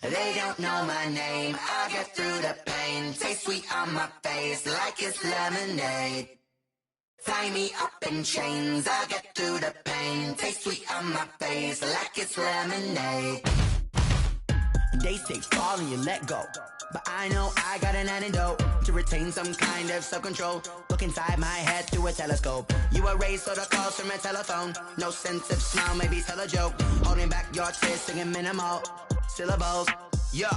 They don't know my name, I get through the pain. Taste sweet on my face like it's lemonade. Tie me up in chains, I get through the pain. Taste sweet on my face like it's lemonade. They say fall and you let go, but I know I got an antidote to retain some kind of self-control. Look inside my head through a telescope. You erase all the calls from a telephone. No sense of smile, maybe tell a joke. Holding back your tears, singing minimal syllables. Yeah,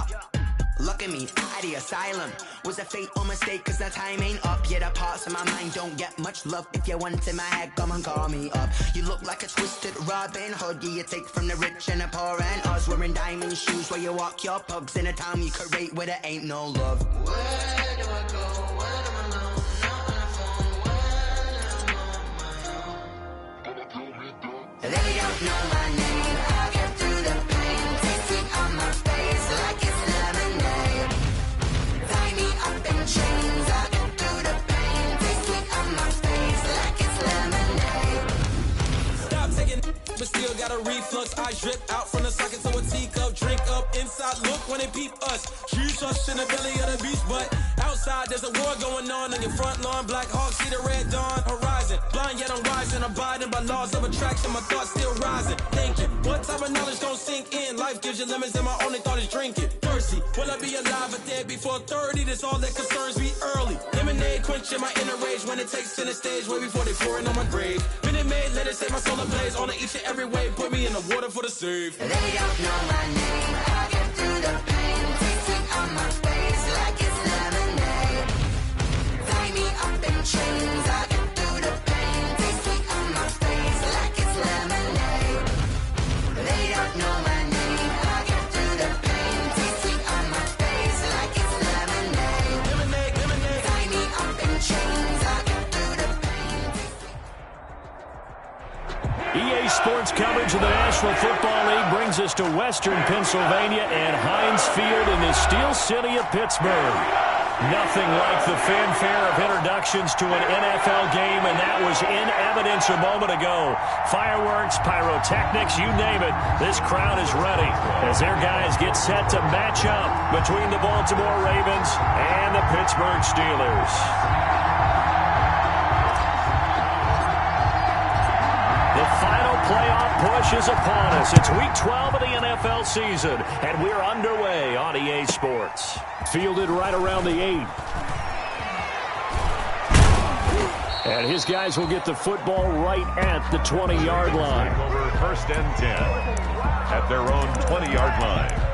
look at me, out of the asylum. Was a fate or mistake, cause the time ain't up. Yeah, the parts of my mind don't get much love. If you want in my head, come and call me up. You look like a twisted Robin Hood. Yeah, you take from the rich and the poor and us. Wearing diamond shoes where you walk your pugs. In a town you create where there ain't no love. Where do I go when I'm alone? Not on the phone when I'm on my own. They don't know my name, I get through the pain. Taste sweet on my face like it's lemonade. Tie me up in chains, I get through the pain. Taste sweet on my face like it's lemonade. Stop taking but still got a reflux. I drip out from the socket to a teacup. Drink up inside, look when they peep us. Shoes us in the belly of the beast, but outside there's a war going on your front lawn. Black Hawk, see the red dawn horizon. Blind yet I'm rising, abiding by laws of attraction. My thoughts still rising. Thinking, what type of knowledge gon' sink in? Life gives you lemons and my only thought is drinking. Thirsty, will I be alive or dead before 30? That's all that concerns me early. Lemonade quenching my inner rage when it takes center stage way before they pour it on my grave. Minute Maid, let it set my soul ablaze on each and every way. Put me in the water for the save. They don't know my name, I get through the pain. Taste sweet on my face like it's lemonade. Tie me up in chains, I get through the pain. Taste sweet on my face like it's lemonade. They don't know my name, I get through the pain. Taste sweet on my face like it's lemonade. Lemonade, lemonade. Tie me up in chains, I get through the pain. EA Sports coverage of the National Football League brings us to Western Pennsylvania and Heinz Field in the Steel City of Pittsburgh. Nothing like the fanfare of introductions to an NFL game, and that was in evidence a moment ago. Fireworks, pyrotechnics, you name it. This crowd is ready as their guys get set to match up between the Baltimore Ravens and the Pittsburgh Steelers. The final playoff push is upon us. It's Week 12 of the NFL season, and we're underway on EA Sports. Fielded right around the 8. And his guys will get the football right at the 20-yard line. Over first and 10 at their own 20-yard line.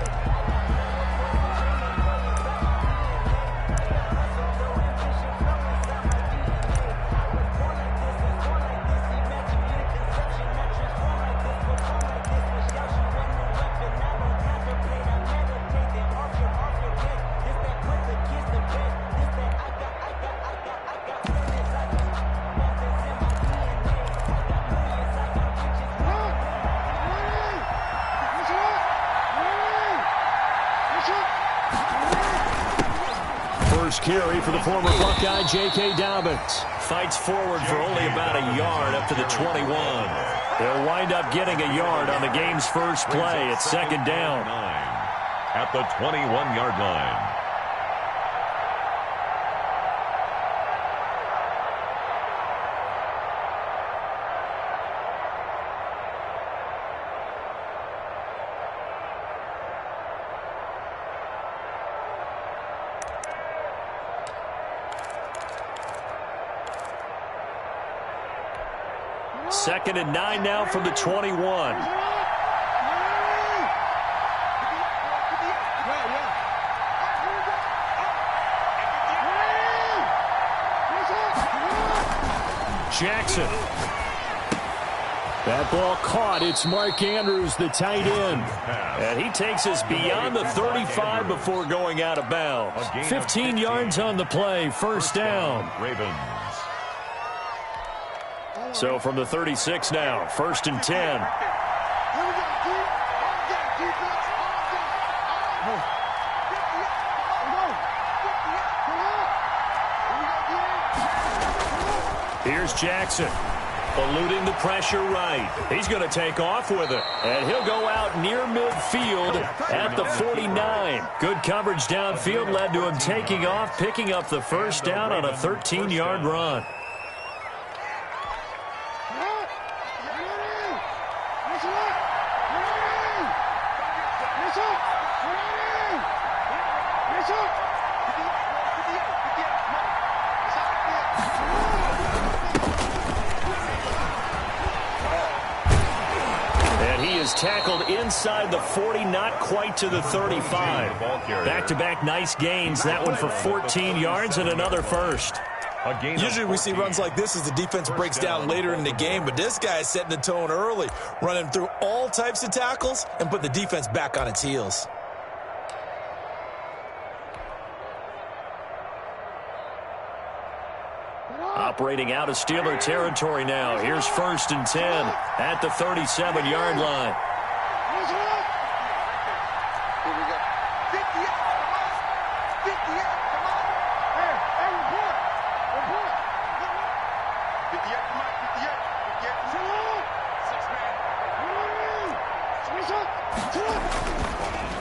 Carry for the former Buckeye, J.K. Dobbins. Fights forward for only about a yard up to the 21. They'll wind up getting a yard on the game's first play. It's second down. At the 21-yard line. Second and 9 now from the 21. Jackson. That ball caught. It's Mark Andrews, the tight end. And he takes us beyond the 35 before going out of bounds. 15 yards on the play, first down. Ravens. So from the 36 now, first and 10. Here's Jackson. Eluding the pressure right. He's going to take off with it. And he'll go out near midfield at the 49. Good coverage downfield led to him taking off, picking up the first down on a 13-yard run. Tackled inside the 40, not quite to the 35. Back-to-back nice gains. That one for 14 yards and another first. Usually we see runs like this as the defense breaks down later in the game, but this guy is setting the tone early, running through all types of tackles and put the defense back on its heels. Operating out of Steeler territory now. Here's 1st and 10 at the 37-yard line.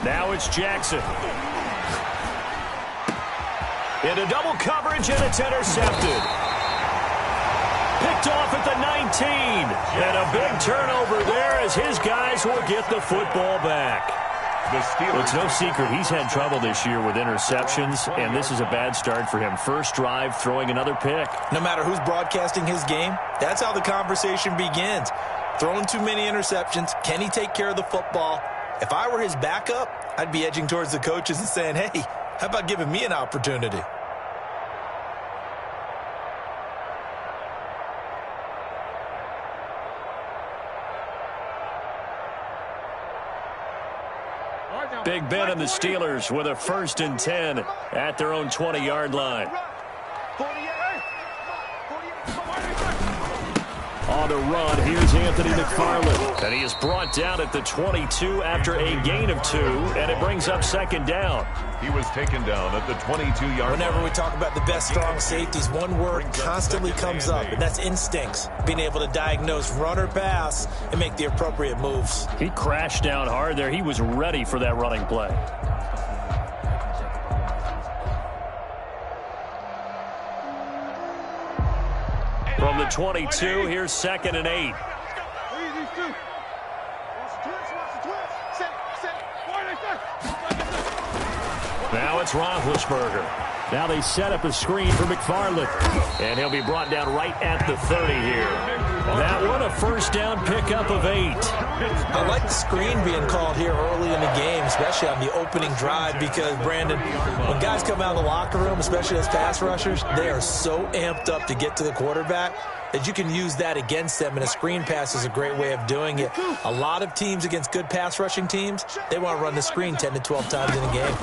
Now it's Jackson. Into double coverage, and it's intercepted. Picked off at the 19. And a big turnover there as his guys will get the football back. It's no secret he's had trouble this year with interceptions, and this is a bad start for him. First drive, throwing another pick. No matter who's broadcasting his game, that's how the conversation begins. Throwing too many interceptions. Can he take care of the football? If I were his backup, I'd be edging towards the coaches and saying, hey, how about giving me an opportunity? Big Ben and the Steelers with a 1st and 10 at their own 20-yard line. On the run, here's Anthony McFarland. And he is brought down at the 22 after a gain of 2, and it brings up 2nd down. He was taken down at the 22-yard line. Whenever we talk about the best strong safeties, one word constantly comes up, and that's instincts. Being able to diagnose run or pass and make the appropriate moves. He crashed down hard there. He was ready for that running play. From the 22, here's 2nd and 8. Now it's Roethlisberger. Now they set up a screen for McFarland. And he'll be brought down right at the 30 here. That one, a 1st down pickup of 8. I like the screen being called here early in the game, especially on the opening drive, because, Brandon, when guys come out of the locker room, especially as pass rushers, they are so amped up to get to the quarterback that you can use that against them, and a screen pass is a great way of doing it. A lot of teams against good pass rushing teams, they want to run the screen 10 to 12 times in a game.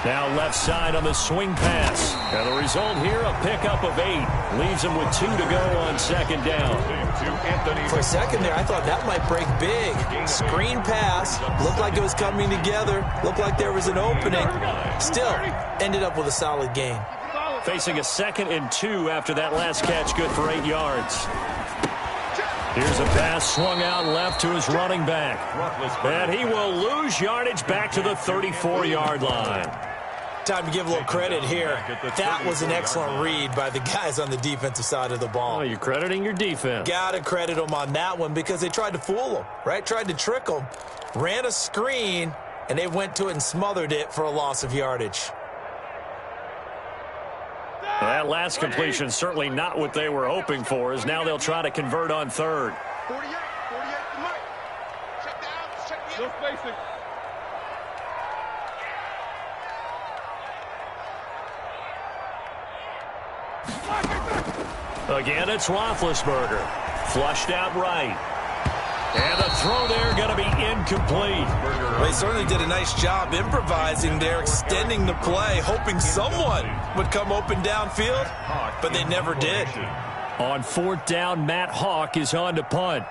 Now left side on the swing pass. And the result here, a pickup of 8. Leaves him with 2 to go on 2nd down. For a second there, I thought that might break big. Screen pass. Looked like it was coming together. Looked like there was an opening. Still, ended up with a solid gain. Facing a 2nd and 2 after that last catch, good for 8 yards. Here's a pass swung out left to his running back. And he will lose yardage back to the 34-yard line. Time to give a little credit here. That was an excellent read by the guys on the defensive side of the ball. Oh, you're crediting your defense. Got to credit them on that one because they tried to fool them, right? Tried to trick them. Ran a screen, and they went to it and smothered it for a loss of yardage. That last completion certainly not what they were hoping for, as now they'll try to convert on 3rd. 48 to Mike. Check down, check the spacing. Again, it's Roethlisberger. Flushed out right. And the throw there going to be incomplete. They certainly did a nice job improvising there, extending the play, hoping someone would come open downfield, but they never did. On 4th down, Matt Hawk is on to punt.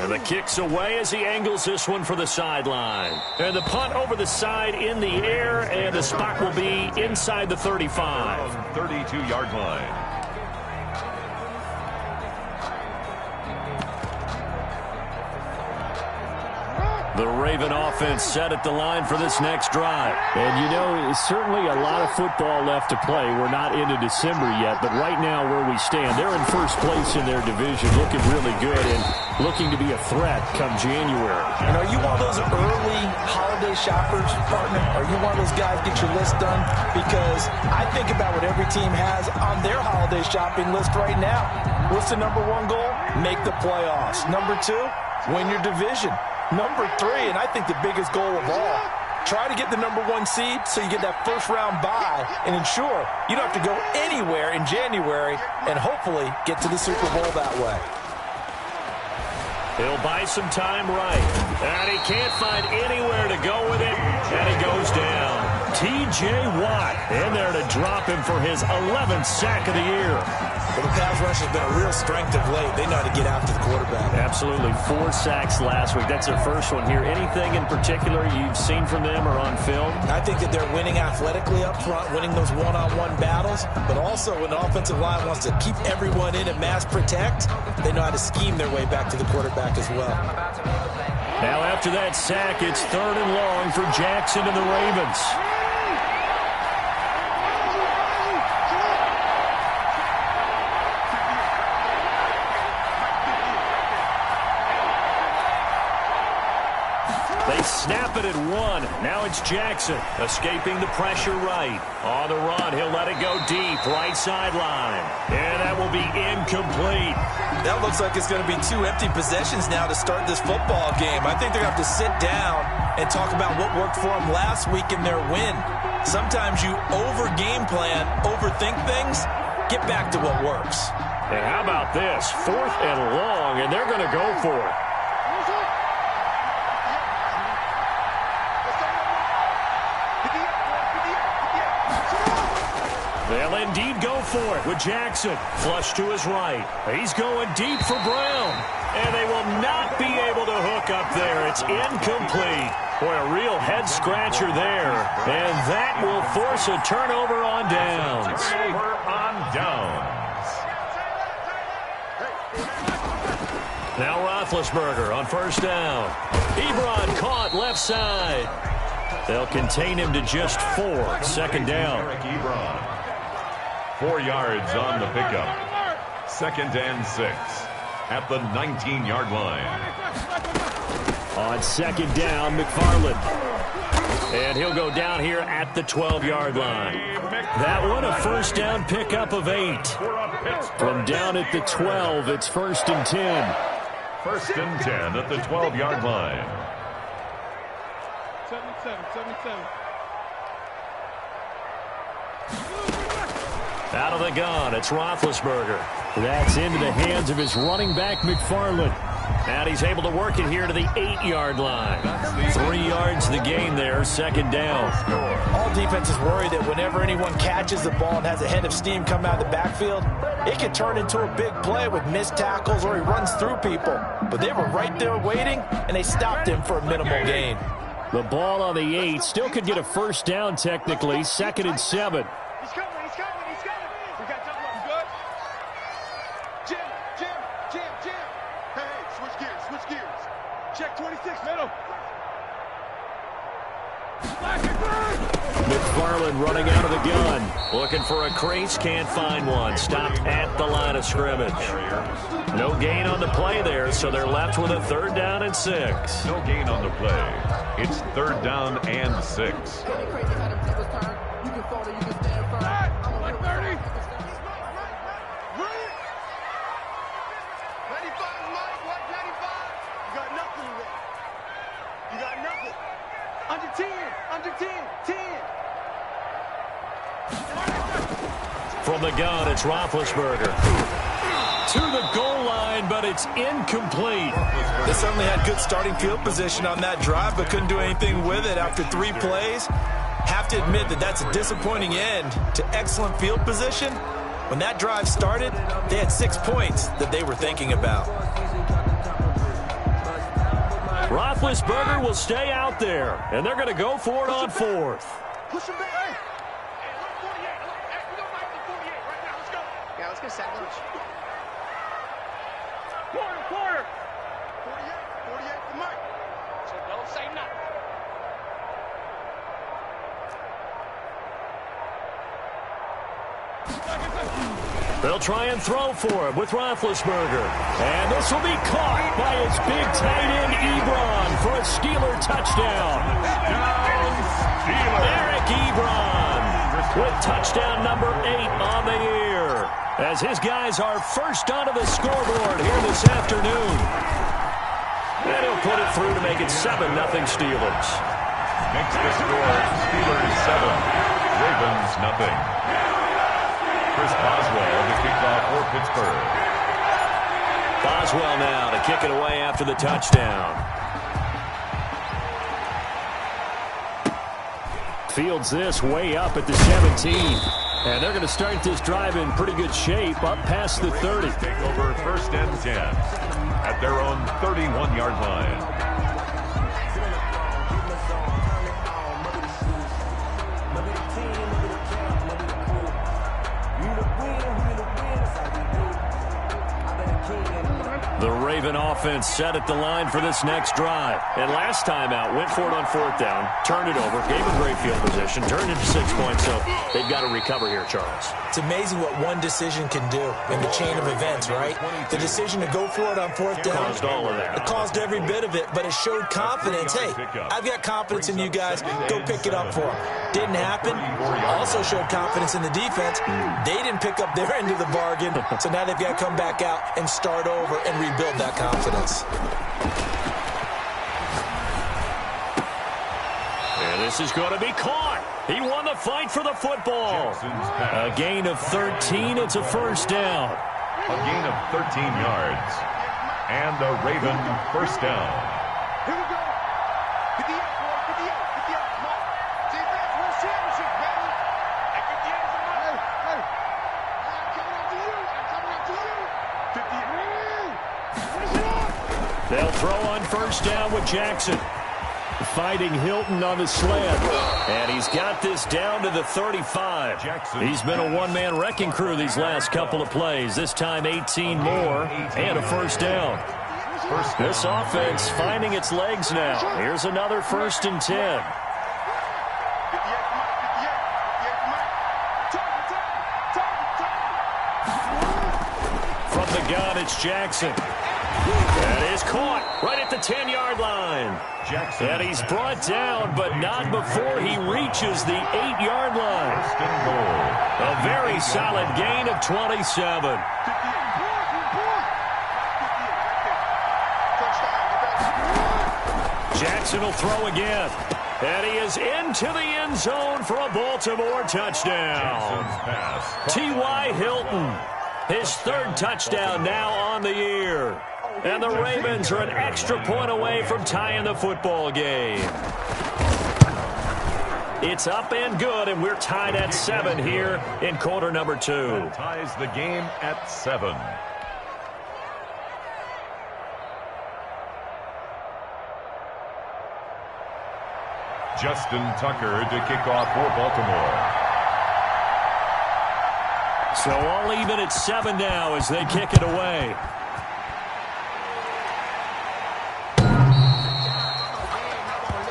And the kick's away as he angles this one for the sideline. And the punt over the side in the air, and the spot will be inside the 35. 32-yard line. The Raven offense set at the line for this next drive. And, you know, certainly a lot of football left to play. We're not into December yet, but right now where we stand, they're in first place in their division, looking really good and looking to be a threat come January. And are you one of those early holiday shoppers, partner? Are you one of those guys get your list done? Because I think about what every team has on their holiday shopping list right now. What's the number one goal? Make the playoffs. Number two, win your division. Number three, and I think the biggest goal of all, try to get the number one seed so you get that first-round bye and ensure you don't have to go anywhere in January and hopefully get to the Super Bowl that way. He'll buy some time right. And he can't find anywhere to go with it, and he goes down. T.J. Watt in there to drop him for his 11th sack of the year. Well, the pass rush has been a real strength of late. They know how to get after the quarterback. Absolutely. 4 sacks last week. That's their first one here. Anything in particular you've seen from them or on film? I think that they're winning athletically up front, winning those one-on-one battles, but also when the offensive line wants to keep everyone in and mass protect, they know how to scheme their way back to the quarterback as well. Now after that sack, it's 3rd and long for Jackson and the Ravens. They snap it at 1. Now it's Jackson escaping the pressure right. On the run, he'll let it go deep, right sideline. And that will be incomplete. That looks like it's going to be 2 empty possessions now to start this football game. I think they're going to have to sit down and talk about what worked for them last week in their win. Sometimes you over-game plan, overthink things, get back to what works. And how about this? 4th and long, and they're going to go for it. They'll indeed go for it with Jackson. Flush to his right. He's going deep for Brown. And they will not be able to hook up there. It's incomplete. Boy, a real head-scratcher there. And that will force a turnover on downs. Turnover on downs. Now Roethlisberger on 1st down. Ebron caught left side. They'll contain him to just 4. 2nd down. Eric Ebron. 4 yards on the pickup. 2nd and 6 at the 19-yard line. On 2nd down, McFarland. And he'll go down here at the 12-yard line. That one a 1st down pickup of 8. From down at the 12, it's 1st and 10. 1st and 10 at the 12-yard line. 77. Out of the gun, it's Roethlisberger. That's into the hands of his running back, McFarland. And he's able to work it here to the 8-yard line. 3 yards the gain there, 2nd down. All defenses worry that whenever anyone catches the ball and has a head of steam come out of the backfield, it can turn into a big play with missed tackles or he runs through people. But they were right there waiting, and they stopped him for a minimal gain. The ball on the 8 still could get a 1st down technically, 2nd and 7. He's coming. We got double up. Good. Jim. Hey, switch gears. Check 26, middle. McFarland running out of the gun. Looking for a crease, can't find one. Stopped at the line of scrimmage. No gain on the play there, so they're left with a 3rd down and 6. No gain on the play. It's 3rd down and 6. From the gun, it's Roethlisberger. To the goal line, but it's incomplete. They certainly had good starting field position on that drive, but couldn't do anything with it after 3 plays. Have to admit that that's a disappointing end to excellent field position. When that drive started, they had 6 points that they were thinking about. Roethlisberger will stay out there, and they're going to go for it on fourth. Push him back. Hey, look, 48. Look, hey, we don't like the 48 right now. Let's go. Yeah, let's go set lunch. Quarter. 48 for Mike. So don't say nothing. They'll try and throw for him with Roethlisberger. And this will be caught by his big tight end, Ebron, for a Steeler touchdown. Eric Ebron with touchdown number 8 on the year, as his guys are first onto the scoreboard here this afternoon. And he'll put it through to make it 7-0 Steelers. Makes the score Steelers 7, Ravens nothing. Chris Boswell to kick off for Pittsburgh. Boswell now to kick it away after the touchdown. Fields this way up at the 17. And they're going to start this drive in pretty good shape, up past the 30. Take over first and 10 at their own 31-yard line. The Raven offense set at the line for this next drive. And last time out, went for it on fourth down, turned it over, gave them great field position, turned it to 6 points, so they've got to recover here, Charles. It's amazing what one decision can do in the chain of events, right? The decision to go for it on fourth down. Caused all of that. It caused every bit of it, but it showed confidence. Hey, I've got confidence in you guys. Go pick it up for them. Didn't happen. Also showed confidence in the defense. They didn't pick up their end of the bargain, so now they've got to come back out and start over and rebuild that confidence. And this is going to be caught. He won the fight for the football. A gain of 13. It's a first down. A gain of 13 yards. And a Raven first down. Here we go. 58, boy. 58. Come on. Defense wins championship, baby. At 58 is a money. Hey. I'm coming after you. 58. They'll throw on first down with Jackson. Fighting Hilton on the slant. And he's got this down to the 35. He's been a one-man wrecking crew these last couple of plays. This time 18 more and a first down. This offense finding its legs now. Here's another 1st and 10. From the gun, it's Jackson. That is caught right at the 10-yard line. Jackson. And he's brought down, but not before he reaches the 8-yard line. A very solid gain of 27. Jackson will throw again. And he is into the end zone for a Baltimore touchdown. T.Y. Hilton, his 3rd touchdown now on the year. And the Ravens are an extra point away from tying the football game. It's up and good, and we're tied at 7 here in quarter number 2. That ties the game at 7. Justin Tucker to kick off for Baltimore. So all even at 7 now as they kick it away.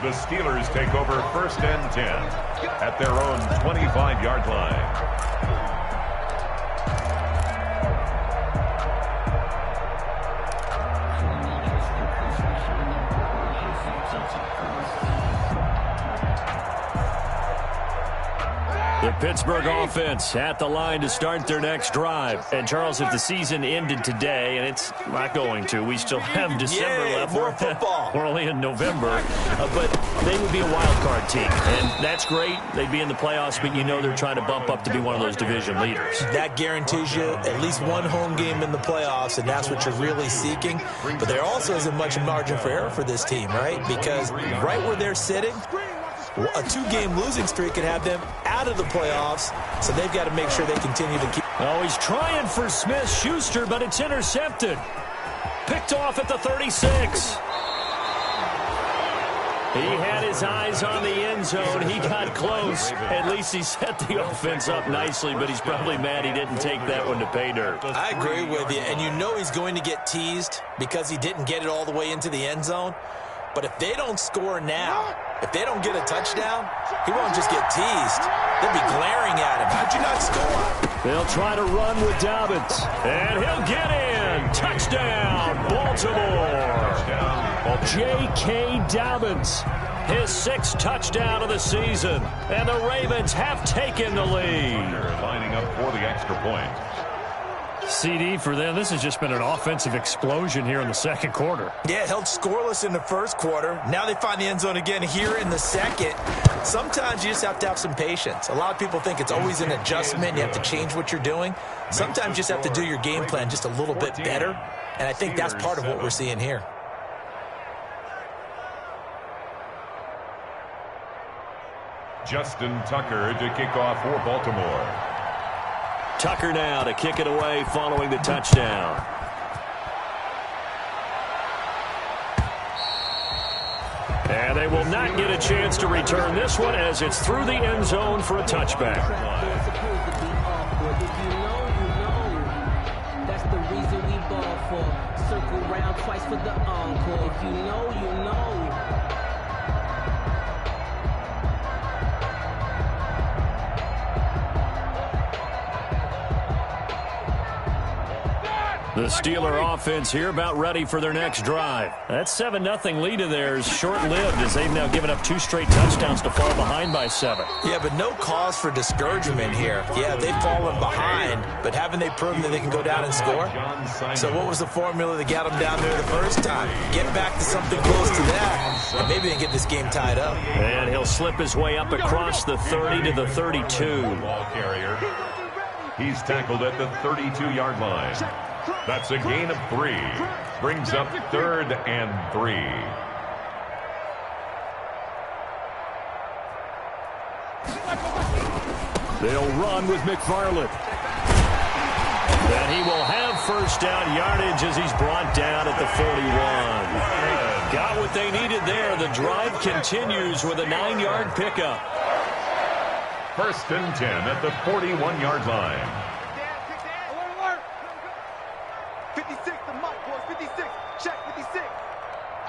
The Steelers take over 1st and 10 at their own 25-yard line. The Pittsburgh offense at the line to start their next drive. And, Charles, if the season ended today, and it's not going to, we still have December left. More football. We're only in November. But they would be a wild card team. And that's great. They'd be in the playoffs, but you know they're trying to bump up to be one of those division leaders. That guarantees you at least one home game in the playoffs, and that's what you're really seeking. But there also isn't much margin for error for this team, right? Because right where they're sitting, a 2-game losing streak could have them out of the playoffs, so they've got to make sure they continue to keep. Oh, he's trying for Smith-Schuster, but it's intercepted. Picked off at the 36. He had his eyes on the end zone. He got close. At least he set the offense up nicely, but he's probably mad he didn't take that one to pay dirt. I agree with you, and you know he's going to get teased because he didn't get it all the way into the end zone. But if they don't score now, if they don't get a touchdown, he won't just get teased. They'll be glaring at him. How'd you not score? They'll try to run with Dobbins. And he'll get in. Touchdown, Baltimore. J.K. Dobbins, his 6th touchdown of the season. And the Ravens have taken the lead. Lining up for the extra point. CD for them. This has just been an offensive explosion here in the second quarter. Yeah, held scoreless in the first quarter. Now they find the end zone again here in the second. Sometimes you just have to have some patience. A lot of people think it's always an adjustment. You have to change what you're doing. Sometimes you just have to do your game plan just a little bit better. And I think that's part of what we're seeing here. Justin Tucker to kick off for Baltimore. Tucker now to kick it away following the touchdown. And they will not get a chance to return this one as it's through the end zone for a touchback. That's the reason we ball for. Circle round twice for the encore. If you know, you know. The Steeler offense here about ready for their next drive. That 7-0 lead of theirs short-lived as they've now given up 2 straight touchdowns to fall behind by 7. Yeah, but no cause for discouragement here. Yeah, they've fallen behind, but haven't they proven that they can go down and score? So what was the formula that got them down there the first time? Get back to something close to that, and maybe they can get this game tied up. And he'll slip his way up across the 30 to the 32. Ball carrier. He's tackled at the 32-yard line. That's a gain of 3. Brings up 3rd and 3. They'll run with McFarland. And he will have first down yardage as he's brought down at the 41. Got what they needed there. The drive continues with a 9-yard pickup. 1st and 10 at the 41-yard line. 56, the mic, boys. 56. Check 56.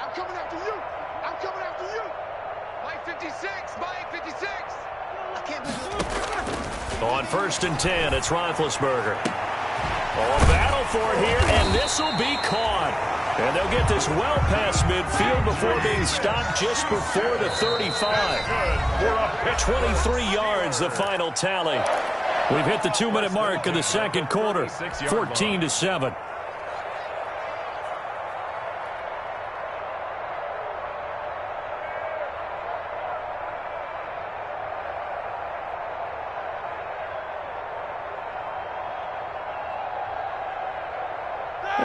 I'm coming after you. I'm coming after you. Mike 56. Mike 56. I can't believe it. On 1st and 10, it's Roethlisberger. Oh, a battle for it here, and this will be caught. And they'll get this well past midfield before being stopped just before the 35. 23 yards, the final tally. We've hit the 2-minute mark of the second quarter, 14-7.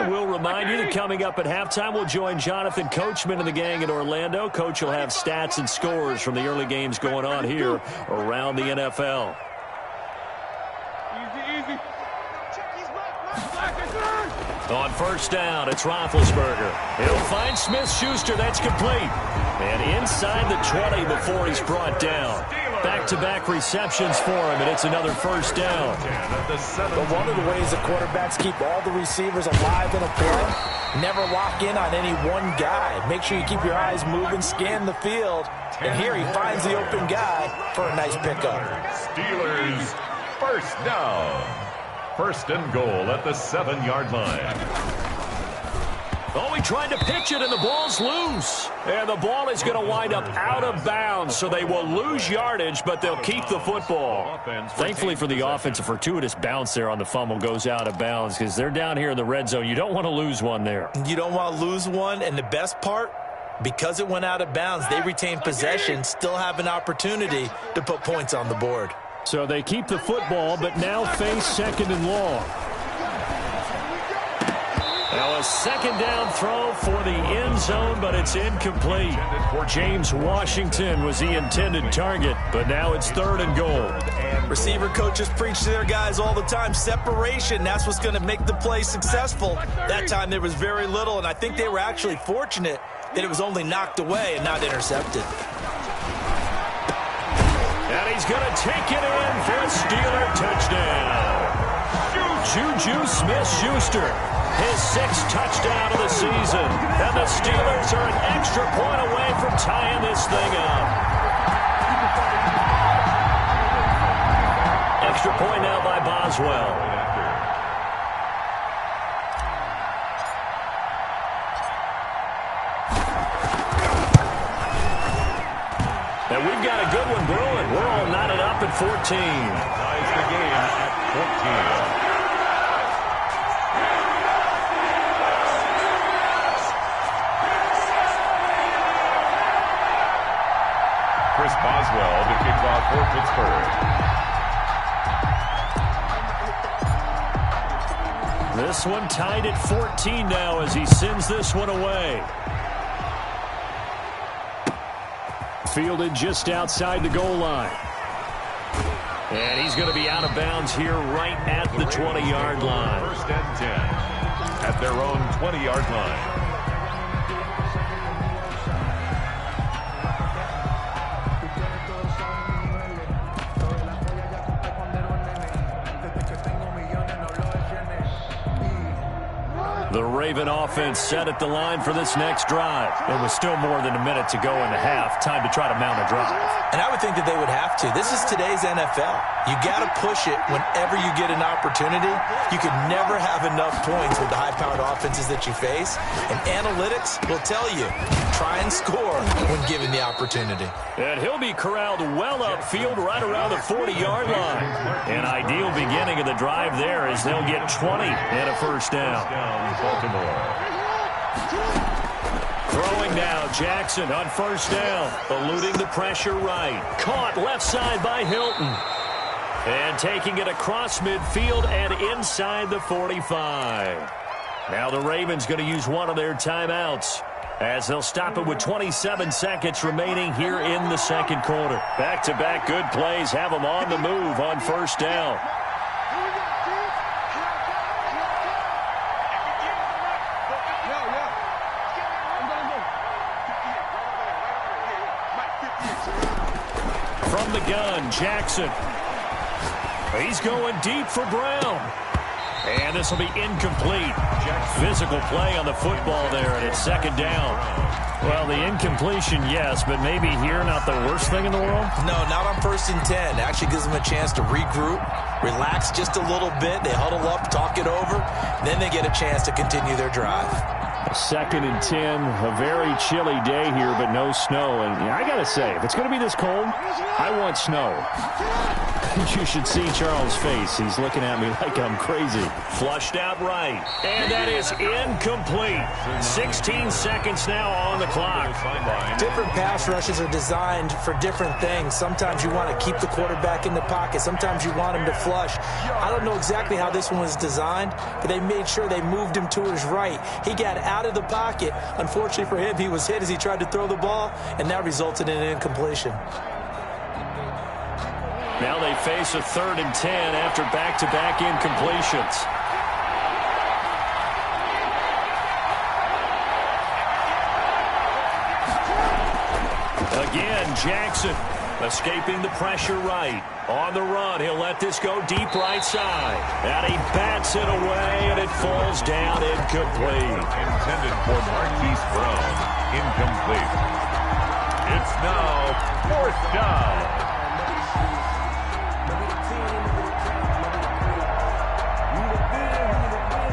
We'll remind you that coming up at halftime, we'll join Jonathan Coachman and the gang in Orlando. Coach will have stats and scores from the early games going on here around the NFL. Easy. On 1st down, it's Roethlisberger. He'll find Smith-Schuster. That's complete. And inside the 20 before he's brought down. Back-to-back receptions for him, and it's another 1st down. But one of the ways the quarterbacks keep all the receivers alive in a play, never lock in on any one guy. Make sure you keep your eyes moving, scan the field. And here he finds the open guy for a nice pickup. Steelers 1st down. 1st and goal at the 7-yard line. Oh, he tried to pitch it, and the ball's loose. And the ball is going to wind up out of bounds, so they will lose yardage, but they'll keep the football. Thankfully for the offense, a fortuitous bounce there on the fumble goes out of bounds because they're down here in the red zone. You don't want to lose one there. You don't want to lose one, and the best part, because it went out of bounds, they retain possession, still have an opportunity to put points on the board. So they keep the football, but now face 2nd and long. Now a second down throw for the end zone, but it's incomplete. James Washington was the intended target, but now it's 3rd and goal. Receiver coaches preach to their guys all the time. Separation, that's what's going to make the play successful. That time there was very little, and I think they were actually fortunate that it was only knocked away and not intercepted. And he's going to take it in for a Steeler touchdown. Juju Smith-Schuster, his 6th touchdown of the season. And the Steelers are an extra point away from tying this thing up. Extra point now by Boswell. And we've got a good one brewing. We're all knotted up at 14. Ties the game at 14. Chris Boswell to kick off for Pittsburgh. This one tied at 14 now as he sends this one away. Fielded just outside the goal line. And he's going to be out of bounds here right at the 20-yard line. 1st and 10 at their own 20-yard line. The Raven offense set at the line for this next drive. It was still more than a minute to go in the half. Time to try to mount a drive. And I would think that they would have to. This is today's NFL. You got to push it whenever you get an opportunity. You could never have enough points with the high-powered offenses that you face. And analytics will tell you, try and score when given the opportunity. And he'll be corralled well upfield right around the 40-yard line. An ideal beginning of the drive there as they'll get 20 and a 1st down. Baltimore. Throwing now, Jackson on 1st down, eluding the pressure right. Caught left side by Hilton. And taking it across midfield and inside the 45. Now the Ravens going to use one of their timeouts as they'll stop it with 27 seconds remaining here in the 2nd quarter. Back-to-back good plays have them on the move on 1st down. From the gun, Jackson. He's going deep for Brown. And this will be incomplete. Physical play on the football there, and it's 2nd down. Well, the incompletion, yes, but maybe here not the worst thing in the world? No, not on 1st and 10. Actually gives them a chance to regroup, relax just a little bit. They huddle up, talk it over. Then they get a chance to continue their drive. 2nd and 10, a very chilly day here, but no snow. And I got to say, if it's going to be this cold, I want snow. You should see Charles' face. He's looking at me like I'm crazy. Flushed out right. And that is incomplete. 16 seconds now on the clock. Different pass rushes are designed for different things. Sometimes you want to keep the quarterback in the pocket. Sometimes you want him to flush. I don't know exactly how this one was designed, but they made sure they moved him to his right. He got out of the pocket. Unfortunately for him, he was hit as he tried to throw the ball, and that resulted in an incompletion. Now they face a 3rd and 10 after back-to-back incompletions. Again, Jackson escaping the pressure right. On the run, he'll let this go deep right side. And he bats it away, and it falls down incomplete. Intended for Marquise Brown. Incomplete. It's now 4th down.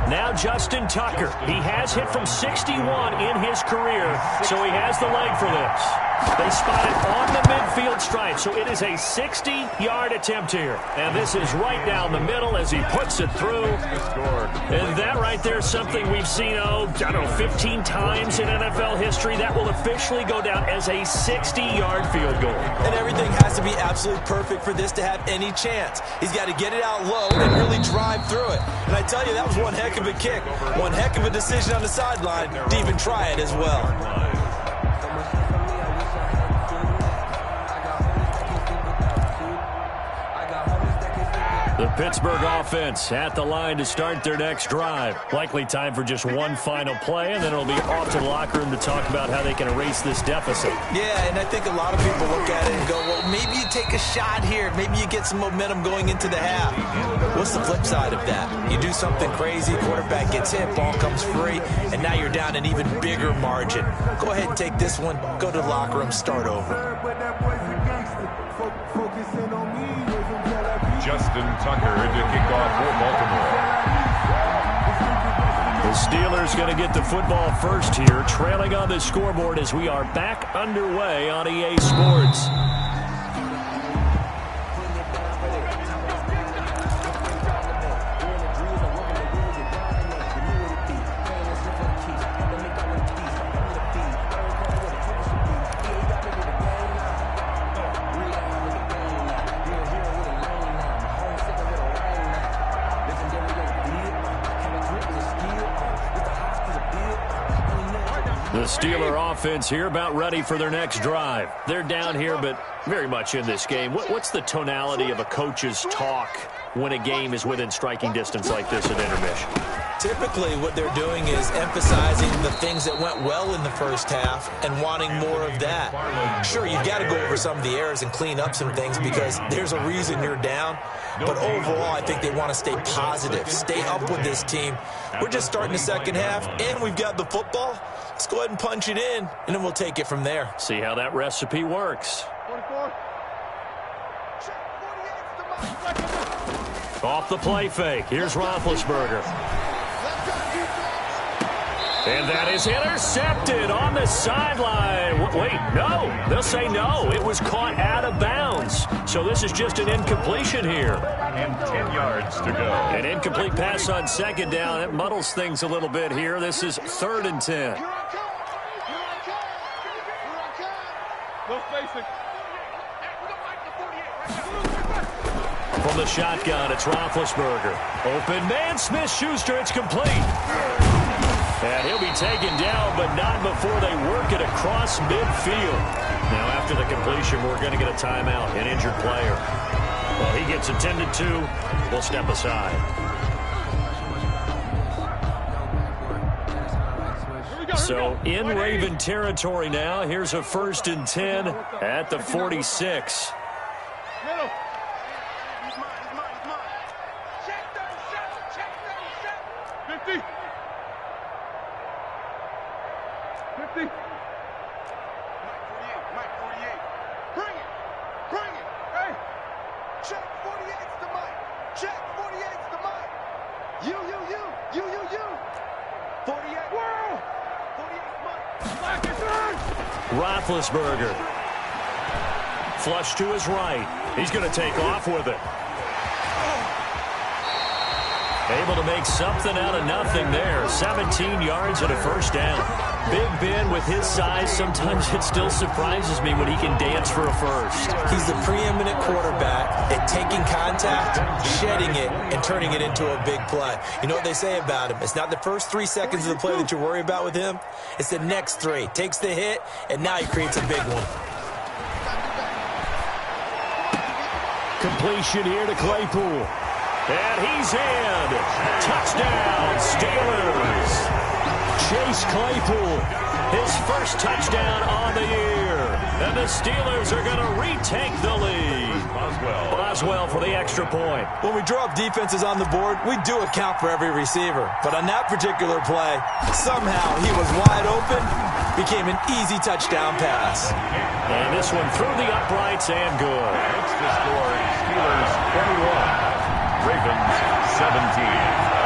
Now Justin Tucker. He has hit from 61 in his career, so he has the leg for this. They spot it on the midfield stripe, so it is a 60-yard attempt here. And this is right down the middle as he puts it through. And that right there is something we've seen, 15 times in NFL history. That will officially go down as a 60-yard field goal. And everything has to be absolutely perfect for this to have any chance. He's got to get it out low and really drive through it. And I tell you, that was one heck of a kick. One heck of a decision on the sideline to even try it as well. The Pittsburgh offense at the line to start their next drive. Likely time for just one final play, and then it'll be off to the locker room to talk about how they can erase this deficit. Yeah, and I think a lot of people look at it and go, well, maybe you take a shot here. Maybe you get some momentum going into the half. What's the flip side of that? You do something crazy, quarterback gets hit, ball comes free, and now you're down an even bigger margin. Go ahead and take this one, go to the locker room, start over. Justin Tucker to kick off for Baltimore. The Steelers going to get the football first here, trailing on the scoreboard as we are back underway on EA Sports. The Steeler offense here about ready for their next drive. They're down here, but very much in this game. What's the tonality of a coach's talk when a game is within striking distance like this at intermission? Typically, what they're doing is emphasizing the things that went well in the first half and wanting more of that. Sure, you've got to go over some of the errors and clean up some things because there's a reason you're down. But overall, I think they want to stay positive, stay up with this team. We're just starting the second half, and we've got the football. Let's go ahead and punch it in, and then we'll take it from there. See how that recipe works. 44. Off the play fake. Here's Roethlisberger. And that is intercepted on the sideline. Wait, no. They'll say no. It was caught out of bounds. So this is just an incompletion here. And 10 yards to go. An incomplete pass on second down. It muddles things a little bit here. This is 3rd and 10. From the shotgun, it's Roethlisberger. Open man, Smith-Schuster, it's complete. And he'll be taken down, but not before they work it across midfield. Now, after the completion, we're going to get a timeout, an injured player. Well, he gets attended to. We'll step aside. So, in Raven territory now. Here's a 1st and 10 at the 46. 50. Mike 48. Bring it. Hey. Check 48's to Mike. Check 48's to Mike. You. 48. Whoa. 48's Mike. Black is on. Roethlisberger. Flush to his right. He's going to take off with it. Able to make something out of nothing there. 17 yards and a 1st down. Big Ben with his size, sometimes it still surprises me when he can dance for a first. He's the preeminent quarterback at taking contact, shedding it, and turning it into a big play. You know what they say about him? It's not the first 3 seconds of the play that you worry about with him. It's the next 3. Takes the hit, and now he creates a big one. Completion here to Claypool. And he's in. Touchdown, Steelers. Chase Claypool, his first touchdown on the year. And the Steelers are going to retake the lead. Boswell for the extra point. When we draw up defenses on the board, we do account for every receiver. But on that particular play, somehow he was wide open, became an easy touchdown pass. And this one through the uprights and good. Makes the score Steelers 21, Ravens 17.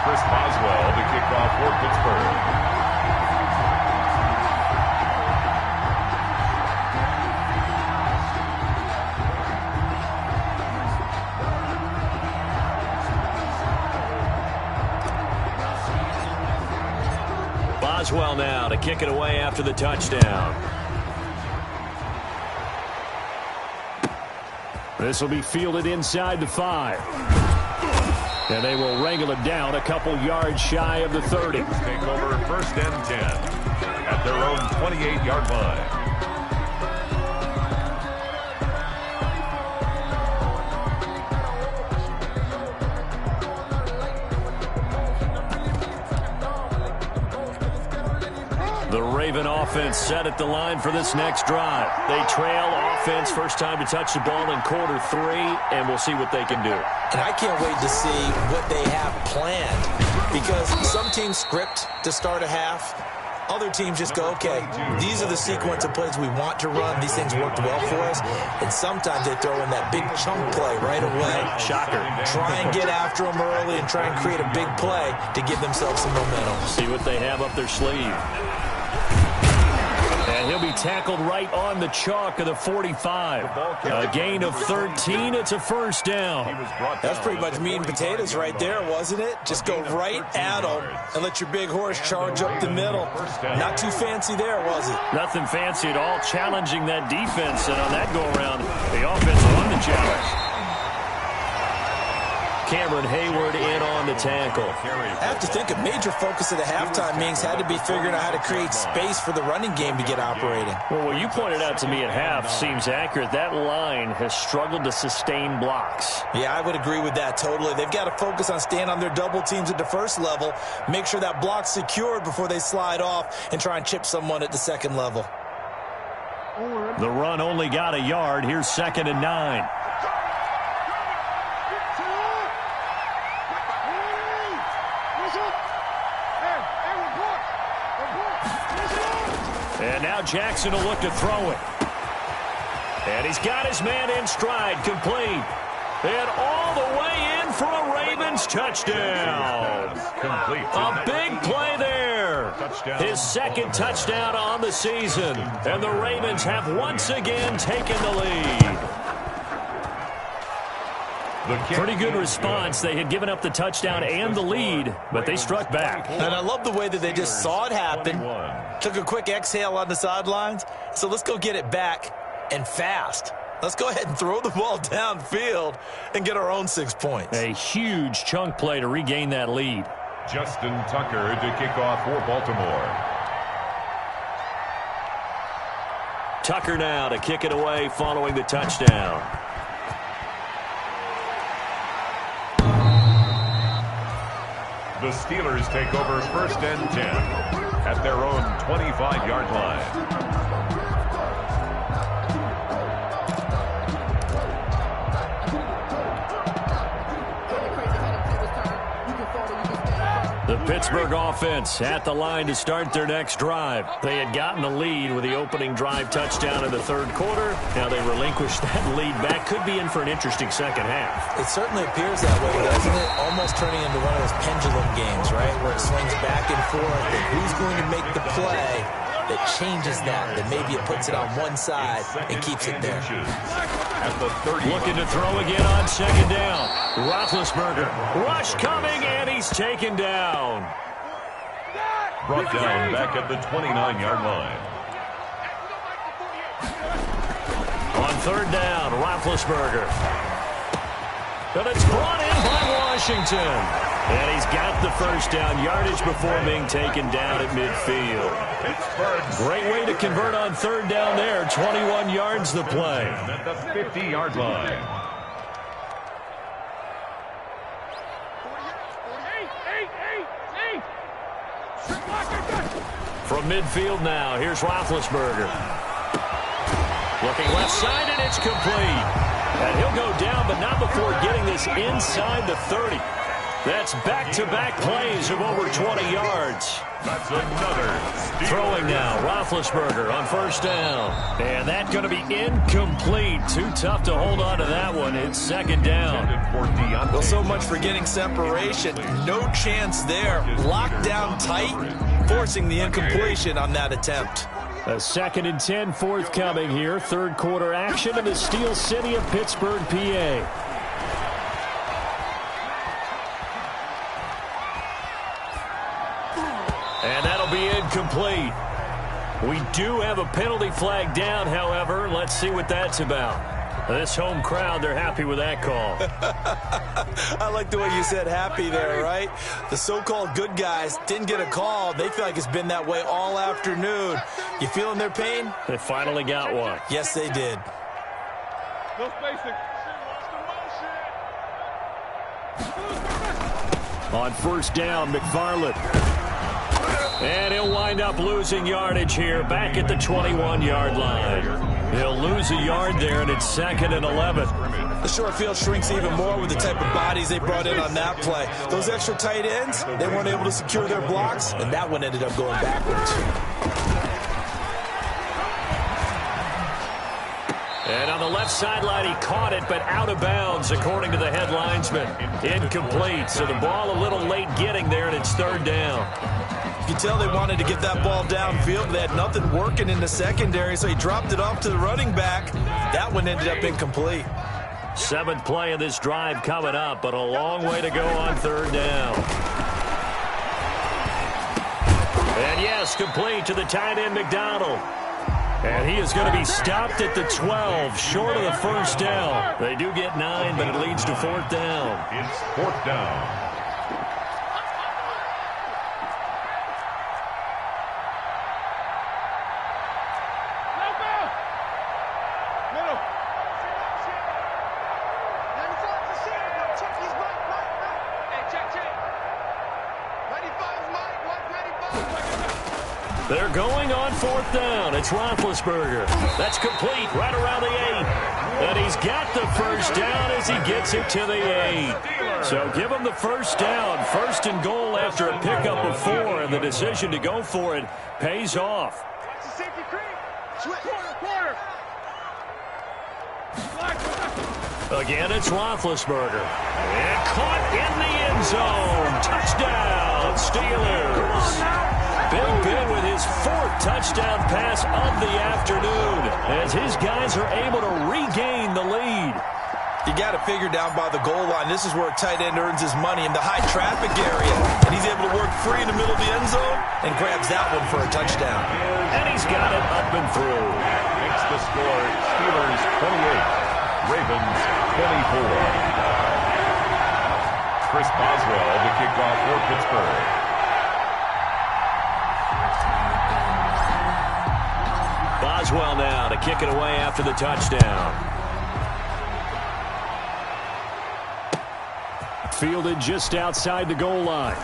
Chris Boswell to kick off for Pittsburgh. Boswell now to kick it away after the touchdown. This will be fielded inside the 5. And they will wrangle it down a couple yards shy of the 30. Take over 1st and 10 at their own 28-yard line. The Raven offense set at the line for this next drive. They trail offense, first time to touch the ball in quarter 3, and we'll see what they can do. And I can't wait to see what they have planned, because some teams script to start a half. Other teams just go, okay, these are the sequence of plays we want to run. These things worked well for us. And sometimes they throw in that big chunk play right away. Shocker. Try and get after them early and try and create a big play to give themselves some momentum. See what they have up their sleeve. And he'll be tackled right on the chalk of the 45. A gain of 13. It's a first down. That's pretty much meat and potatoes right there, wasn't it? Just go right at them and let your big horse charge up the middle. Not too fancy there, was it? Nothing fancy at all. Challenging that defense. And on that go-around, the offense won the challenge. Cameron Hayward in on the tackle. I have to think a major focus of the halftime meetings had to be figuring out how to create space for the running game to get operating. Well, what you pointed out to me at half seems accurate. That line has struggled to sustain blocks. Yeah, I would agree with that totally. They've got to focus on staying on their double teams at the first level, make sure that block's secured before they slide off and try and chip someone at the second level. The run only got a yard. Here's 2nd and 9. And now Jackson will look to throw it. And he's got his man in stride, complete. And all the way in for a Ravens touchdown. A big play there. His 2nd touchdown on the season. And the Ravens have once again taken the lead. Pretty good response. They had given up the touchdown and the lead, but they struck back. And I love the way that they just saw it happen, took a quick exhale on the sidelines. So let's go get it back, and fast. Let's go ahead and throw the ball downfield and get our own 6 points. A huge chunk play to regain that lead. Justin Tucker to kick off for Baltimore. Tucker now to kick it away following the touchdown. The Steelers take over 1st and 10 at their own 25-yard line. The Pittsburgh offense at the line to start their next drive. They had gotten the lead with the opening drive touchdown in the 3rd quarter. Now they relinquished that lead back. Could be in for an interesting second half. It certainly appears that way, doesn't it? Almost turning into one of those pendulum games, right? Where it swings back and forth. And who's going to make the play that changes that maybe it puts it on one side and keeps it there. At the 30. Looking to throw again on 2nd down. Roethlisberger. Rush coming, and he's taken down. Brought down back at the 29-yard line. On 3rd down, Roethlisberger. But it's brought in by Washington. And he's got the first down yardage before being taken down at midfield. Great way to convert on 3rd down there. 21 yards the play. At the 50-yard line. From midfield now, here's Roethlisberger. Looking left side, and it's complete. And he'll go down, but not before getting this inside the 30. That's back-to-back plays of over 20 yards. That's another steal. Throwing now, Roethlisberger on first down. And that's going to be incomplete. Too tough to hold on to that one. It's second down. Well, so much for getting separation. No chance there. Locked down tight, forcing the incompletion on that attempt. A 2nd and 10 forthcoming here. Third quarter action in the Steel City of Pittsburgh, PA. And that'll be incomplete. We do have a penalty flag down, however. Let's see what that's about. This home crowd, they're happy with that call. I like the way you said happy there, right? The so-called good guys didn't get a call. They feel like it's been that way all afternoon. You feeling their pain? They finally got one. Yes, they did. No spacing. On first down, McFarland. And he'll wind up losing yardage here back at the 21-yard line. He'll lose a yard there, and it's 2nd and 11. The short field shrinks even more with the type of bodies they brought in on that play. Those extra tight ends, they weren't able to secure their blocks, and that one ended up going backwards. And on the left sideline, he caught it, but out of bounds, according to the head linesman. Incomplete, so the ball a little late getting there, and it's 3rd down. You can tell they wanted to get that ball downfield. They had nothing working in the secondary, so he dropped it off to the running back. That one ended up incomplete. 7th play of this drive coming up, but a long way to go on 3rd down. And yes, complete to the tight end, McDonald. And he is going to be stopped at the 12, short of the first down. They do get 9, but it leads to 4th down. It's 4th down. They're going on 4th down. It's Roethlisberger. That's complete right around the 8. And he's got the first down as he gets it to the 8. So give him the first down. 1st and goal after a pickup of 4. And the decision to go for it pays off. Again, it's Roethlisberger. And caught in the end zone. Touchdown, Steelers. Big Ben with his 4th touchdown pass of the afternoon as his guys are able to regain the lead. You got to figure down by the goal line. This is where a tight end earns his money in the high traffic area. And he's able to work free in the middle of the end zone and grabs that one for a touchdown. And he's got it up and through. Makes the score Steelers 28, Ravens 24. Chris Boswell to kick off for Pittsburgh. Boswell now to kick it away after the touchdown. Fielded just outside the goal line.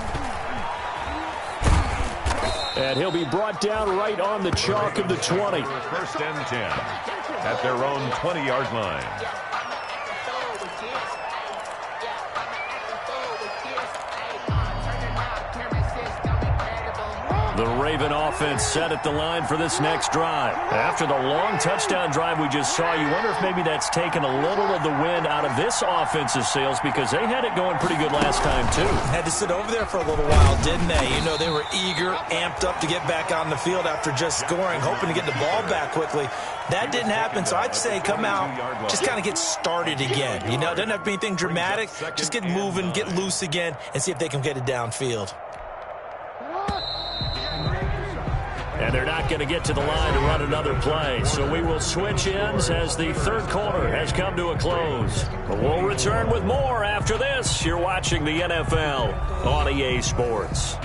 And he'll be brought down right on the chalk of the 20. 1st and 10 at their own 20-yard line. The Raven offense set at the line for this next drive. After the long touchdown drive we just saw, you wonder if maybe that's taken a little of the wind out of this offensive sails because they had it going pretty good last time, too. Had to sit over there for a little while, didn't they? You know, they were eager, amped up to get back on the field after just scoring, hoping to get the ball back quickly. That didn't happen, so I'd say come out, just kind of get started again. You know, it doesn't have to be anything dramatic. Just get moving, get loose again, and see if they can get it downfield. And they're not going to get to the line to run another play. So we will switch ends as the 3rd quarter has come to a close. But we'll return with more after this. You're watching the NFL on EA Sports.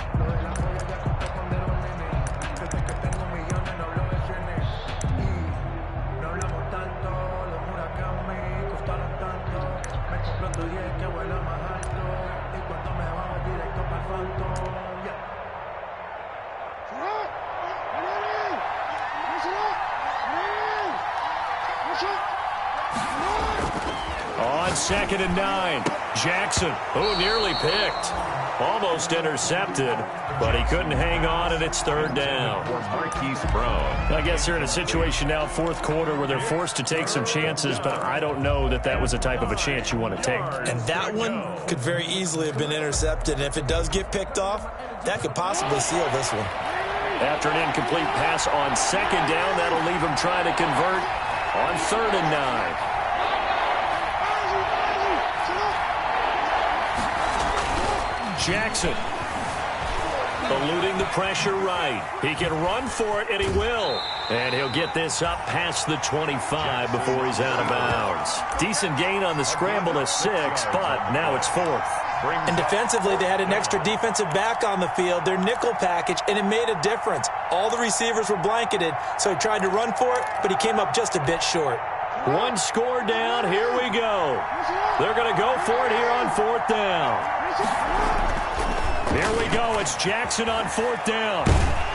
On 2nd and 9. Jackson, who nearly picked. Almost intercepted, but he couldn't hang on, and it's third down. I guess they're in a situation now, fourth quarter, where they're forced to take some chances, but I don't know that that was the type of a chance you want to take. And that one could very easily have been intercepted, and if it does get picked off, that could possibly seal this one. After an incomplete pass on second down, that'll leave him trying to convert on 3rd and 9. Jackson eluding the pressure right. He can run for it, and he will. And he'll get this up past the 25 before he's out of bounds. Decent gain on the scramble to 6, but now it's 4th. And defensively, they had an extra defensive back on the field, their nickel package, and it made a difference. All the receivers were blanketed, so he tried to run for it, but he came up just a bit short. One score down. Here we go. They're going to go for it here on 4th down. Here we go. It's Jackson on 4th down.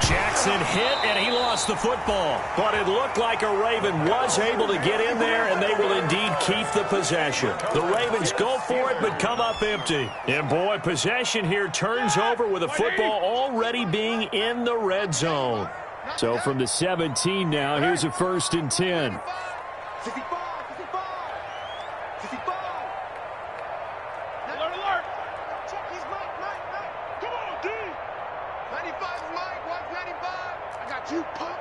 Jackson hit, and he lost the football. But it looked like a Raven was able to get in there, and they will indeed keep the possession. The Ravens go for it, but come up empty. And, boy, possession here turns over with a football already being in the red zone. So from the 17 now, here's a 1st and 10. 65. Alert. Check his mic. Come on, D. 95 is Mike. What's 95? I got you, punk.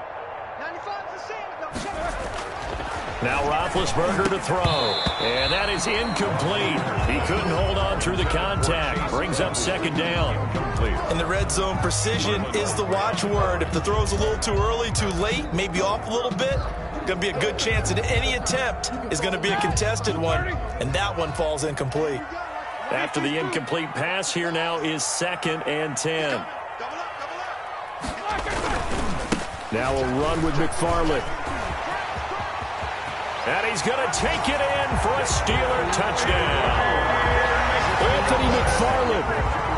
95 is the same. No, check. Now Roethlisberger to throw. And that is incomplete. He couldn't hold on through the contact. Brings up 2nd down. In the red zone, precision is the watchword. If the throw's a little too early, too late, maybe off a little bit, going to be a good chance that any attempt is going to be a contested one, and that one falls incomplete. After the incomplete pass, here now is 2nd and 10. Now a run with McFarland. And he's going to take it in for a Steeler touchdown. Anthony McFarland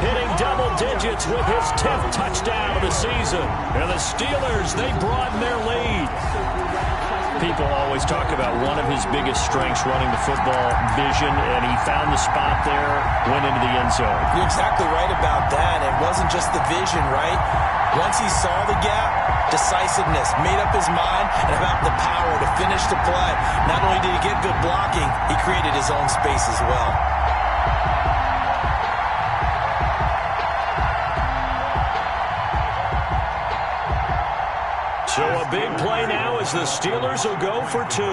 hitting double digits with his 10th touchdown of the season. And the Steelers, they broaden their lead. People always talk about one of his biggest strengths running the football, vision, and he found the spot there, went into the end zone. You're exactly right about that. It wasn't just the vision, right? Once he saw the gap, decisiveness, made up his mind, and about the power to finish the play. Not only did he get good blocking, he created his own space as well. So a big play now as the Steelers will go for 2.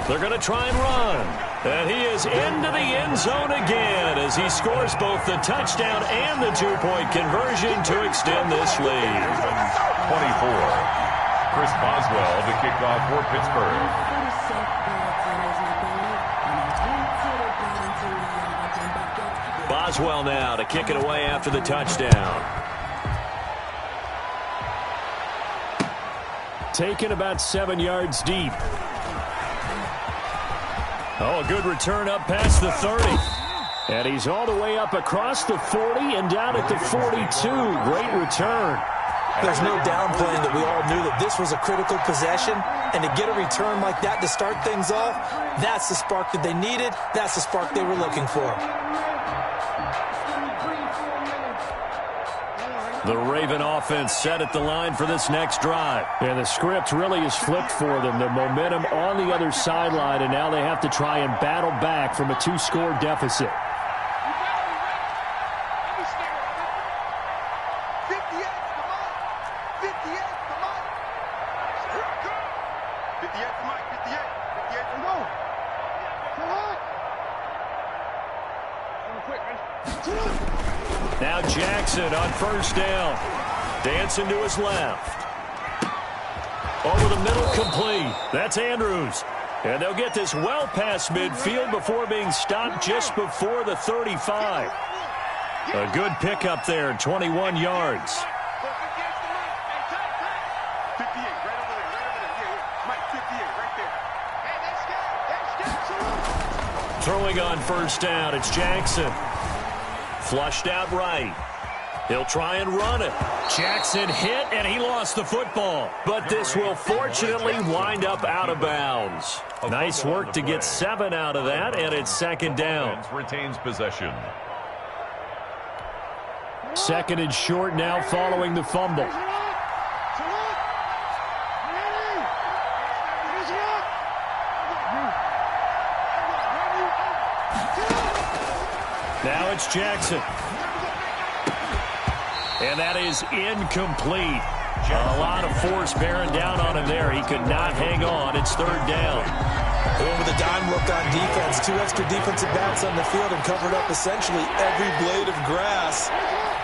They're going to try and run. And he is into the end zone again as he scores both the touchdown and the 2-point conversion to extend this lead. 24. Chris Boswell to kick off for Pittsburgh. Boswell now to kick it away after the touchdown. Taken about 7 yards deep. Oh, a good return up past the 30. And he's all the way up across the 40 and down at the 42. Great return. There's no downplaying that we all knew that this was a critical possession, and to get a return like that to start things off, that's the spark that they needed. That's the spark they were looking for. The Raven offense set at the line for this next drive. And the script really is flipped for them. The momentum on the other sideline, and now they have to try and battle back from a 2-score deficit. 58 for Mike, 58. 58 for Mo. Come on. Quick, man. Now Jackson on first down. Dancing to his left. Over the middle, complete. That's Andrews. And they'll get this well past midfield before being stopped just before the 35. A good pickup there, 21 yards. Throwing on first down, it's Jackson. Flushed out right. He'll try and run it. Jackson hit, and he lost the football. But this will fortunately wind up out of bounds. Nice work to get 7 out of that, and it's second down. Retains possession. Second and short now following the fumble. Now it's Jackson. And that is incomplete. A lot of force bearing down on him there. He could not hang on. It's third down. Going with a dime look on defense. 2 extra defensive backs on the field and covered up essentially every blade of grass.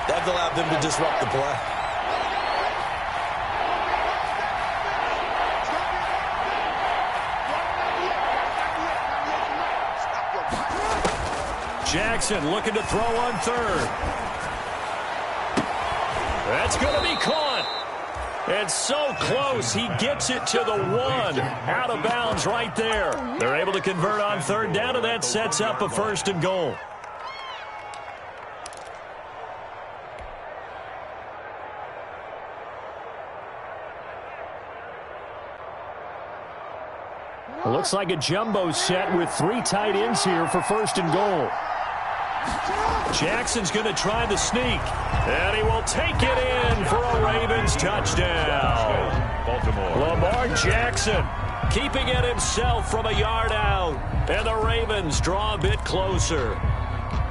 That allowed them to disrupt the play. Jackson looking to throw on third. That's going to be caught. It's so close. He gets it to the 1. Out of bounds right there. They're able to convert on third down, and that sets up a first and goal. It looks like a jumbo set with 3 tight ends here for first and goal. Jackson's going to try the sneak, and he will take it in for a Ravens touchdown. Baltimore. Lamar Jackson keeping it himself from a yard out, and the Ravens draw a bit closer.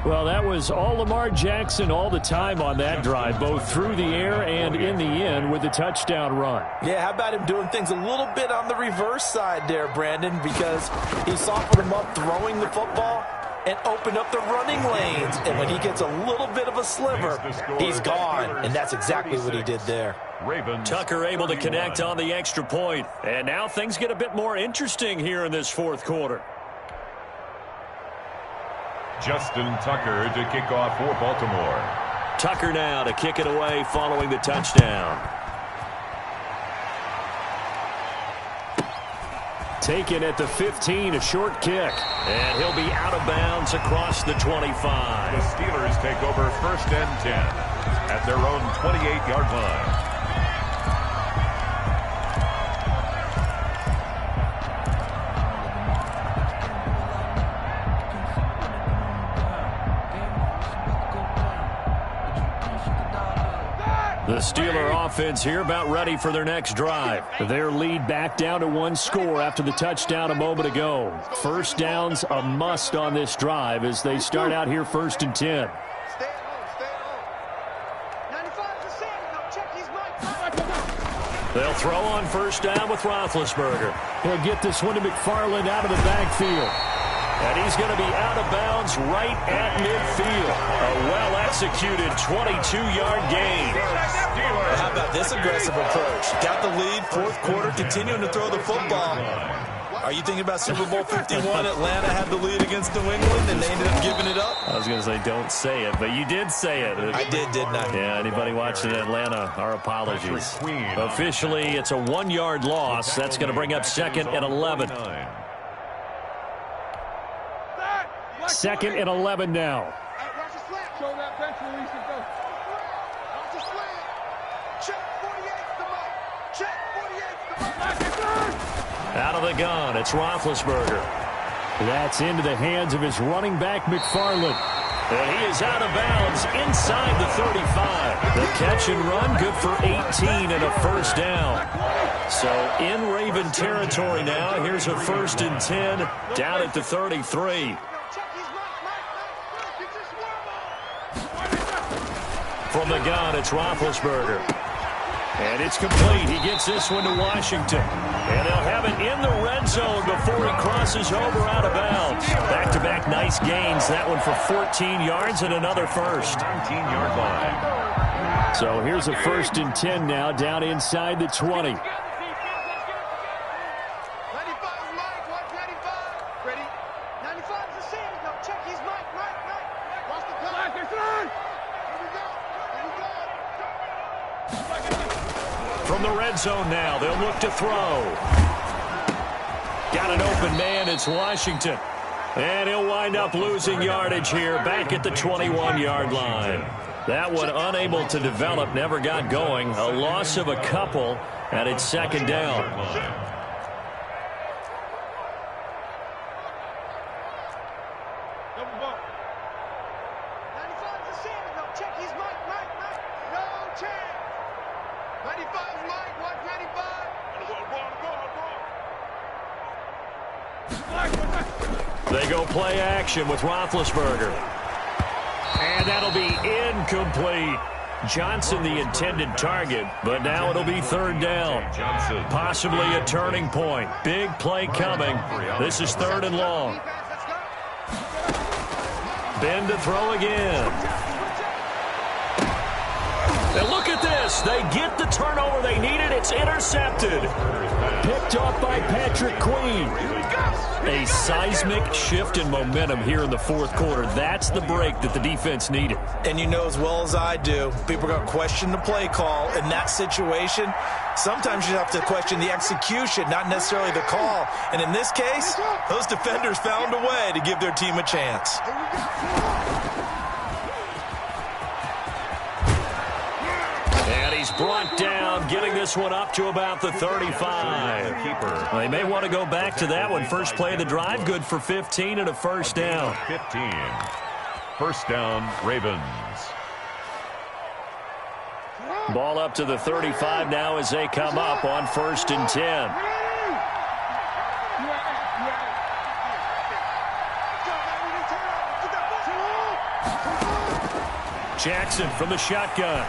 Well, that was all Lamar Jackson all the time on that drive, both through the air and in the end with the touchdown run. Yeah, how about him doing things a little bit on the reverse side there, Brandon, because he softened him up throwing the football and opened up the running lanes. And when he gets a little bit of a sliver, he's gone. And that's exactly what he did there. Tucker able to connect on the extra point. And now things get a bit more interesting here in this fourth quarter. Justin Tucker to kick off for Baltimore. Tucker now to kick it away following the touchdown. Taken at the 15, a short kick. And he'll be out of bounds across the 25. The Steelers take over first and 10 at their own 28-yard line. The Steeler offense here about ready for their next drive. Their lead back down to 1 score after the touchdown a moment ago. First down's a must on this drive as they start out here first and 10. They'll throw on first down with Roethlisberger. He'll get this one to McFarland out of the backfield. And he's going to be out of bounds right at midfield. A well-executed 22-yard gain. How about this aggressive approach? Got the lead, fourth quarter, continuing to throw the football. Are you thinking about Super Bowl 51? Atlanta had the lead against New England, and they ended up giving it up? I was going to say don't say it, but you did say it. I did, didn't I? Yeah, anybody watching Atlanta, our apologies. Officially, it's a 1-yard loss. That's going to bring up second and 11. Second and 11 now. Out of the gun, it's Roethlisberger. That's into the hands of his running back, McFarland. And he is out of bounds inside the 35. The catch and run, good for 18 and a first down. So in Raven territory now. Here's a first and 10 down at the 33. From the gun, it's Roethlisberger. And it's complete. He gets this one to Washington. And they'll have it in the red zone before he crosses over out of bounds. Back-to-back nice gains. That one for 14 yards and another first. 19-yard line. So here's a first and 10 now down inside the 20. From the red zone now, they'll look to throw. Got an open man, it's Washington. And he'll wind up losing yardage here back at the 21-yard line. That one unable to develop, never got going. A loss of a couple, and it's second down. They go play action with Roethlisberger. And that'll be incomplete. Johnson the intended target, but now it'll be third down. Possibly a turning point. Big play coming. This is third and long. Ben to throw again. And look at this. They get the turnover they needed. It's intercepted. Picked off by Patrick Queen. A seismic shift in momentum here in the fourth quarter. That's the break that the defense needed. And you know as well as I do, people are going to question the play call in that situation. Sometimes you have to question the execution, not necessarily the call. And in this case, those defenders found a way to give their team a chance. Brought down, getting this one up to about the 35. They may want to go back to that one. First play of the drive, good for 15 and a first down. 15. First down, Ravens. Ball up to the 35 now as they come up on first and 10. Jackson from the shotgun.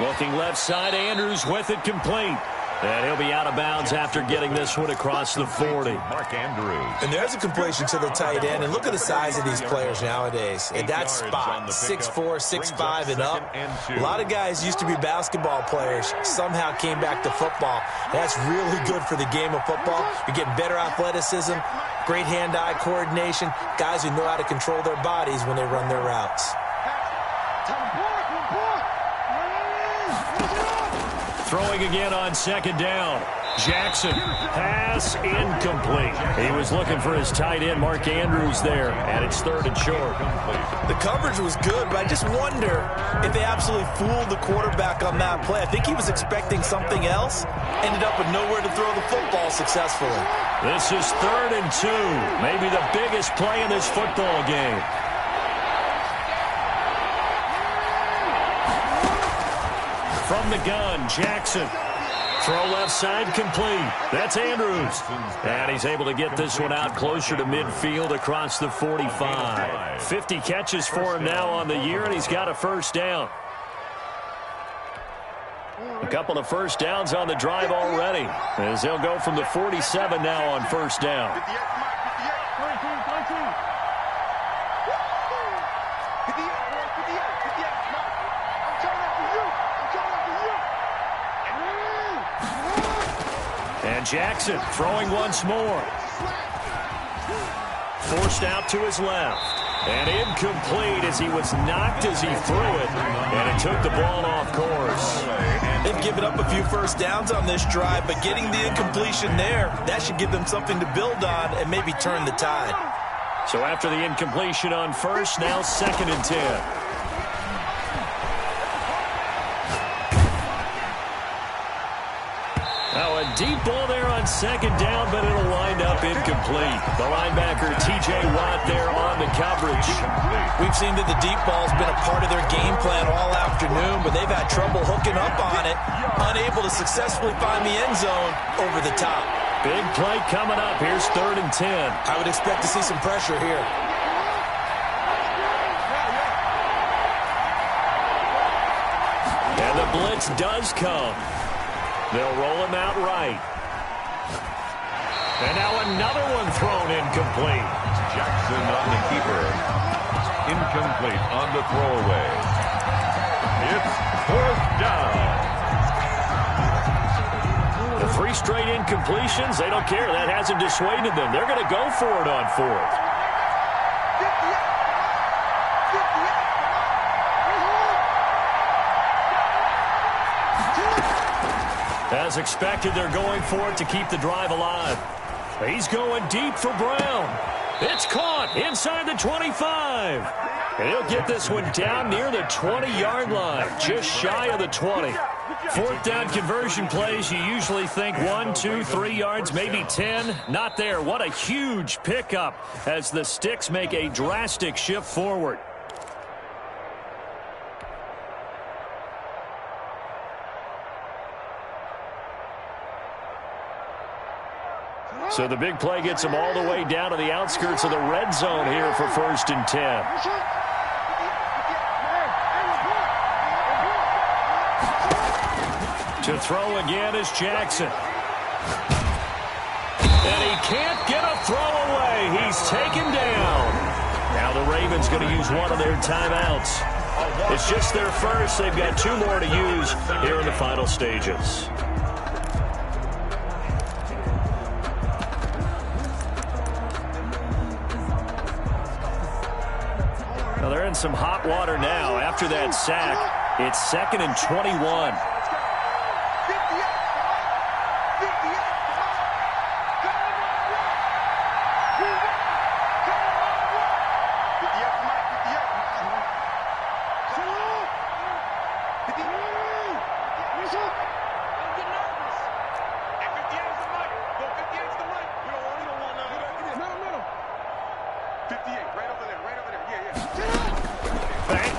Looking left side, Andrews with it complete. And he'll be out of bounds after getting this one across the 40. Mark Andrews. And there's a completion to the tight end. And look at the size of these players nowadays. At that spot, 6'4", 6'5", and up. A lot of guys used to be basketball players, somehow came back to football. That's really good for the game of football. You're getting better athleticism, great hand-eye coordination, guys who know how to control their bodies when they run their routes. Throwing again on second down. Jackson, pass incomplete. He was looking for his tight end, Mark Andrews, there, and it's third and short. The coverage was good, but I just wonder if they absolutely fooled the quarterback on that play. I think he was expecting something else, ended up with nowhere to throw the football successfully. This is third and 2, maybe the biggest play in this football game. From the gun, Jackson. Throw left side complete. That's Andrews. And he's able to get this one out closer to midfield across the 45. 50 catches for him now on the year, and he's got a first down. A couple of first downs on the drive already, as they'll go from the 47 now on first down. And Jackson throwing once more. Forced out to his left. And incomplete as he was knocked as he threw it. And it took the ball off course. They've given up a few first downs on this drive, but getting the incompletion there, that should give them something to build on and maybe turn the tide. So after the incompletion on first, now second and 10. Now a deep ball there on second down, but it'll wind up incomplete. The linebacker, T.J. Watt, there on the coverage. We've seen that the deep ball's been a part of their game plan all afternoon, but they've had trouble hooking up on it, unable to successfully find the end zone over the top. Big play coming up. Here's third and 10. I would expect to see some pressure here. And the blitz does come. They'll roll him out right. And now another one thrown incomplete. Jackson on the keeper. Incomplete on the throwaway. It's fourth down. The 3 straight incompletions, they don't care. That hasn't dissuaded them. They're going to go for it on fourth. As expected, they're going for it to keep the drive alive. He's going deep for Brown. It's caught inside the 25. And he'll get this one down near the 20-yard line, just shy of the 20. Fourth down conversion plays, you usually think 1, 2, 3 yards, maybe 10. Not there. What a huge pickup as the Sticks make a drastic shift forward. So the big play gets them all the way down to the outskirts of the red zone here for 1st and 10. To throw again is Jackson. And he can't get a throw away. He's taken down. Now the Ravens going to use one of their timeouts. It's just their first. They've got 2 more to use here in the final stages. Well, they're in some hot water now. After that sack, it's 2nd and 21.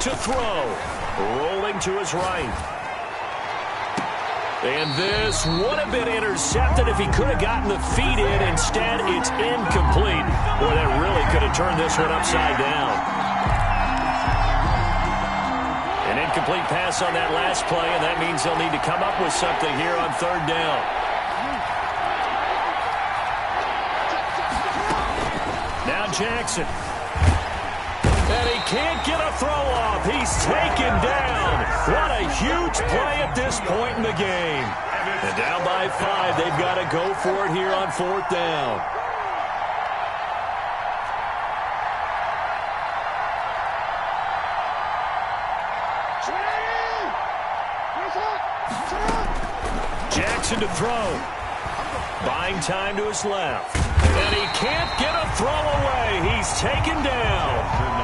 To throw, rolling to his right. And this would have been intercepted if he could have gotten the feet in. Instead, it's incomplete. Boy, that really could have turned this one upside down. An incomplete pass on that last play, and that means they'll need to come up with something here on 3rd down. Now Jackson. And he can't get a throw off. He's taken down. What a huge play at this point in the game. And down by 5, they've got to go for it here on 4th down. Jackson to throw. Buying time to his left. And he can't get a throw away. He's taken down.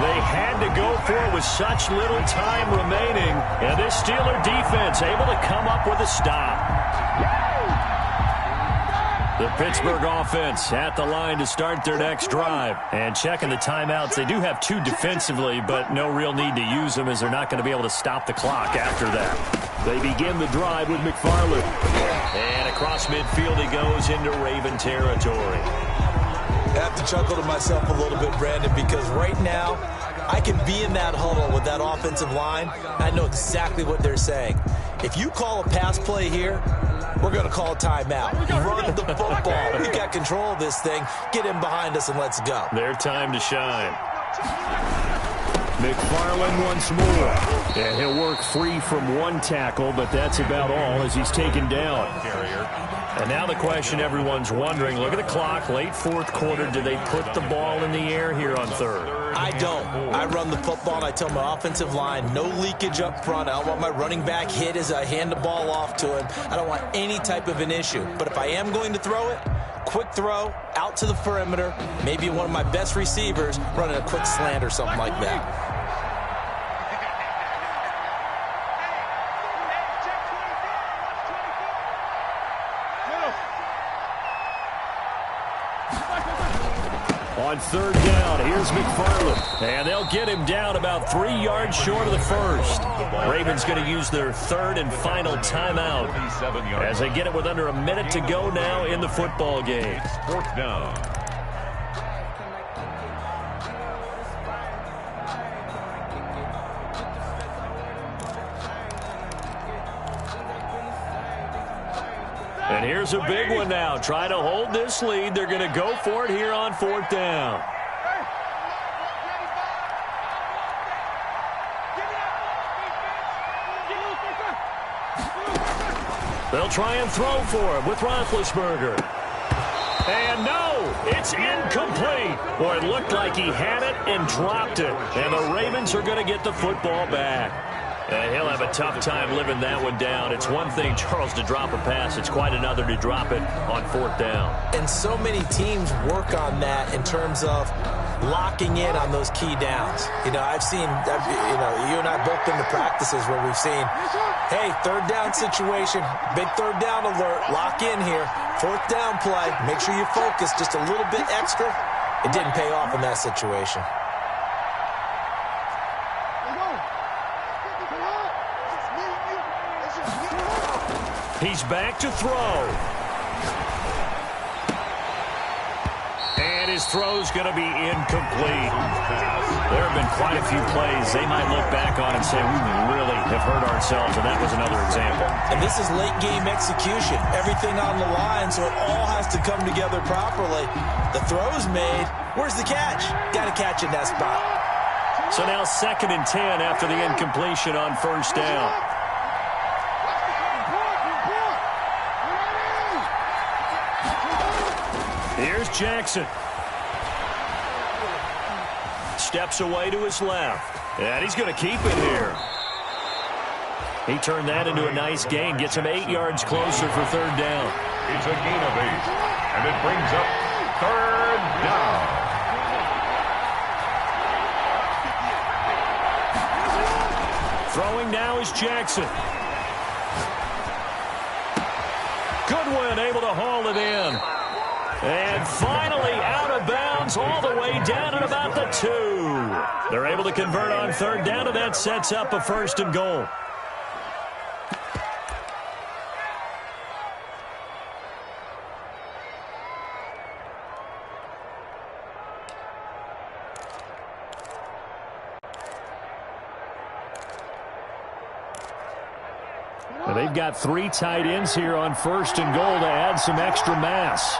They had to go for it with such little time remaining. And this Steeler defense able to come up with a stop. The Pittsburgh offense at the line to start their next drive. And checking the timeouts, they do have 2 defensively, but no real need to use them as they're not going to be able to stop the clock after that. They begin the drive with McFarland. And across midfield he goes into Raven territory. I have to chuckle to myself a little bit, Brandon, because right now I can be in that huddle with that offensive line. I know exactly what they're saying. If you call a pass play here, we're going to call a timeout. Run the football. We got control of this thing. Get in behind us and let's go. Their time to shine. McFarland once more. And he'll work free from 1 tackle, but that's about all as he's taken down. And now the question everyone's wondering, look at the clock, late 4th quarter. Do they put the ball in the air here on 3rd? I don't. I run the football, and I tell my offensive line, no leakage up front. I don't want my running back hit as I hand the ball off to him. I don't want any type of an issue. But if I am going to throw it, quick throw, out to the perimeter, maybe one of my best receivers running a quick slant or something like that. On 3rd down, here's McFarland. And they'll get him down about 3 yards short of the first. Ravens going to use their 3rd and final timeout as they get it with under a minute to go now in the football game. 4th down. And here's a big one now. Trying to hold this lead. They're going to go for it here on 4th down. They'll try and throw for him with Roethlisberger. And no, it's incomplete. Boy, it looked like he had it and dropped it. And the Ravens are going to get the football back. And he'll have a tough time living that one down. It's one thing, Charles, to drop a pass. It's quite another to drop it on 4th down. And so many teams work on that in terms of locking in on those key downs. I've seen, you and I both been to practices where we've seen, hey, third down situation, big third down alert, lock in here, fourth down play, make sure you focus just a little bit extra. It didn't pay off in that situation. He's back to throw. And his throw's going to be incomplete. There have been quite a few plays they might look back on and say, we really have hurt ourselves, and that was another example. And this is late game execution. Everything on the line, so it all has to come together properly. The throw's made. Where's the catch? Got to catch in that spot. So now 2nd and 10 after the incompletion on first down. Here's Jackson. Steps away to his left. And he's going to keep it here. He turned that into a nice gain. Gets him 8 yards closer for third down. It's a gain of 8. And it brings up third down. Throwing now is Jackson. Goodwin able to haul it in. And finally out of bounds all the way down at about the 2. They're able to convert on third down, and that sets up a 1st and goal. Now they've got 3 tight ends here on 1st and goal to add some extra mass.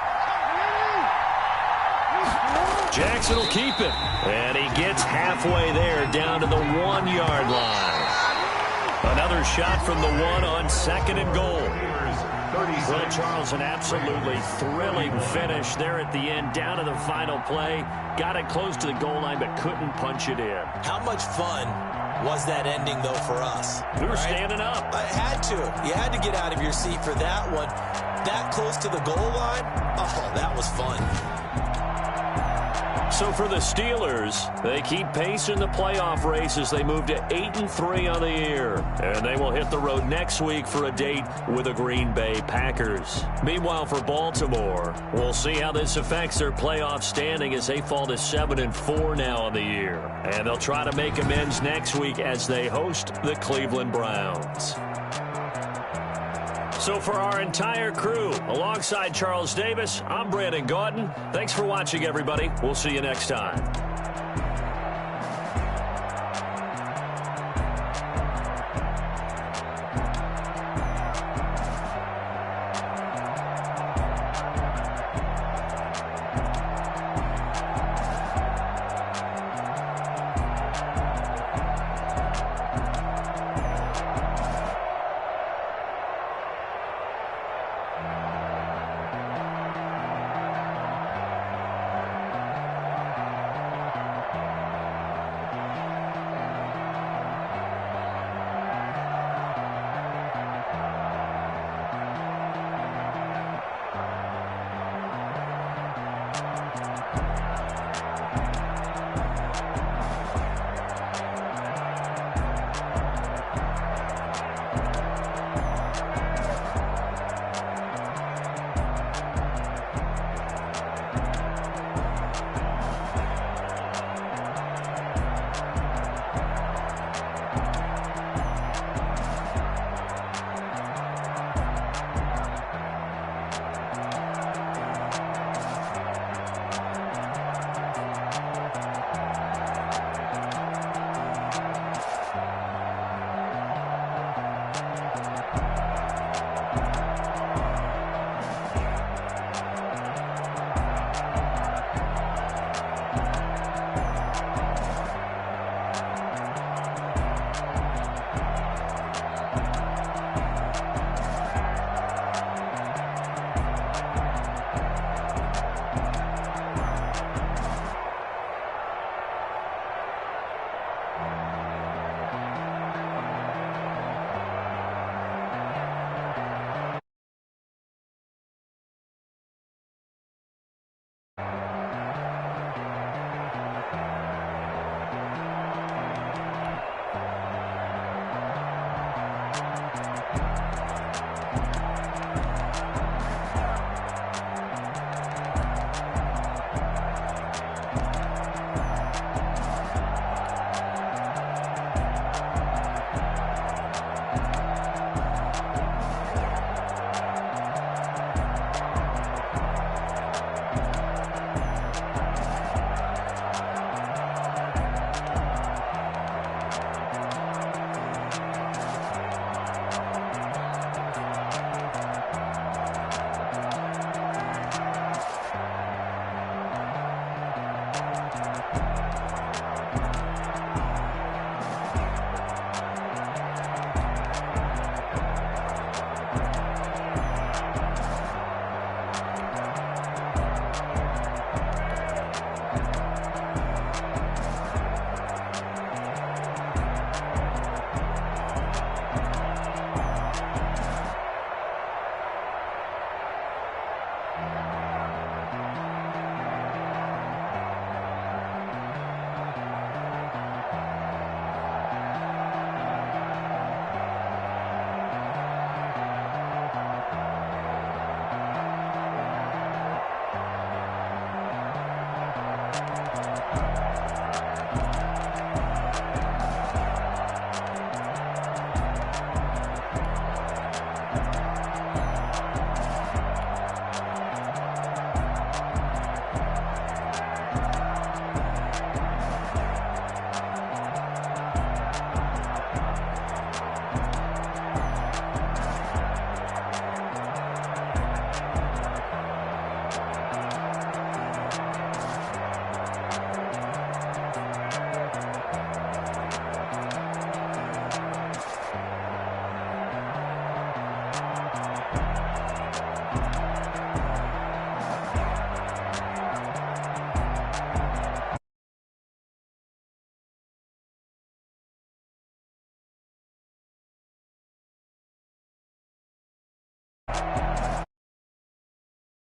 Jackson will keep it. And he gets halfway there down to the 1-yard line. Another shot from the 1 on 2nd and goal. Well, Charles, an absolutely thrilling finish there at the end, down to the final play. Got it close to the goal line, but couldn't punch it in. How much fun was that ending, though, for us? We were standing up. I had to. You had to get out of your seat for that one. That close to the goal line, oh, that was fun. So for the Steelers, they keep pace in the playoff race as they move to 8-3 on the year. And they will hit the road next week for a date with the Green Bay Packers. Meanwhile, for Baltimore, we'll see how this affects their playoff standing as they fall to 7-4 now on the year. And they'll try to make amends next week as they host the Cleveland Browns. So for our entire crew, alongside Charles Davis, I'm Brandon Gaudin. Thanks for watching, everybody. We'll see you next time.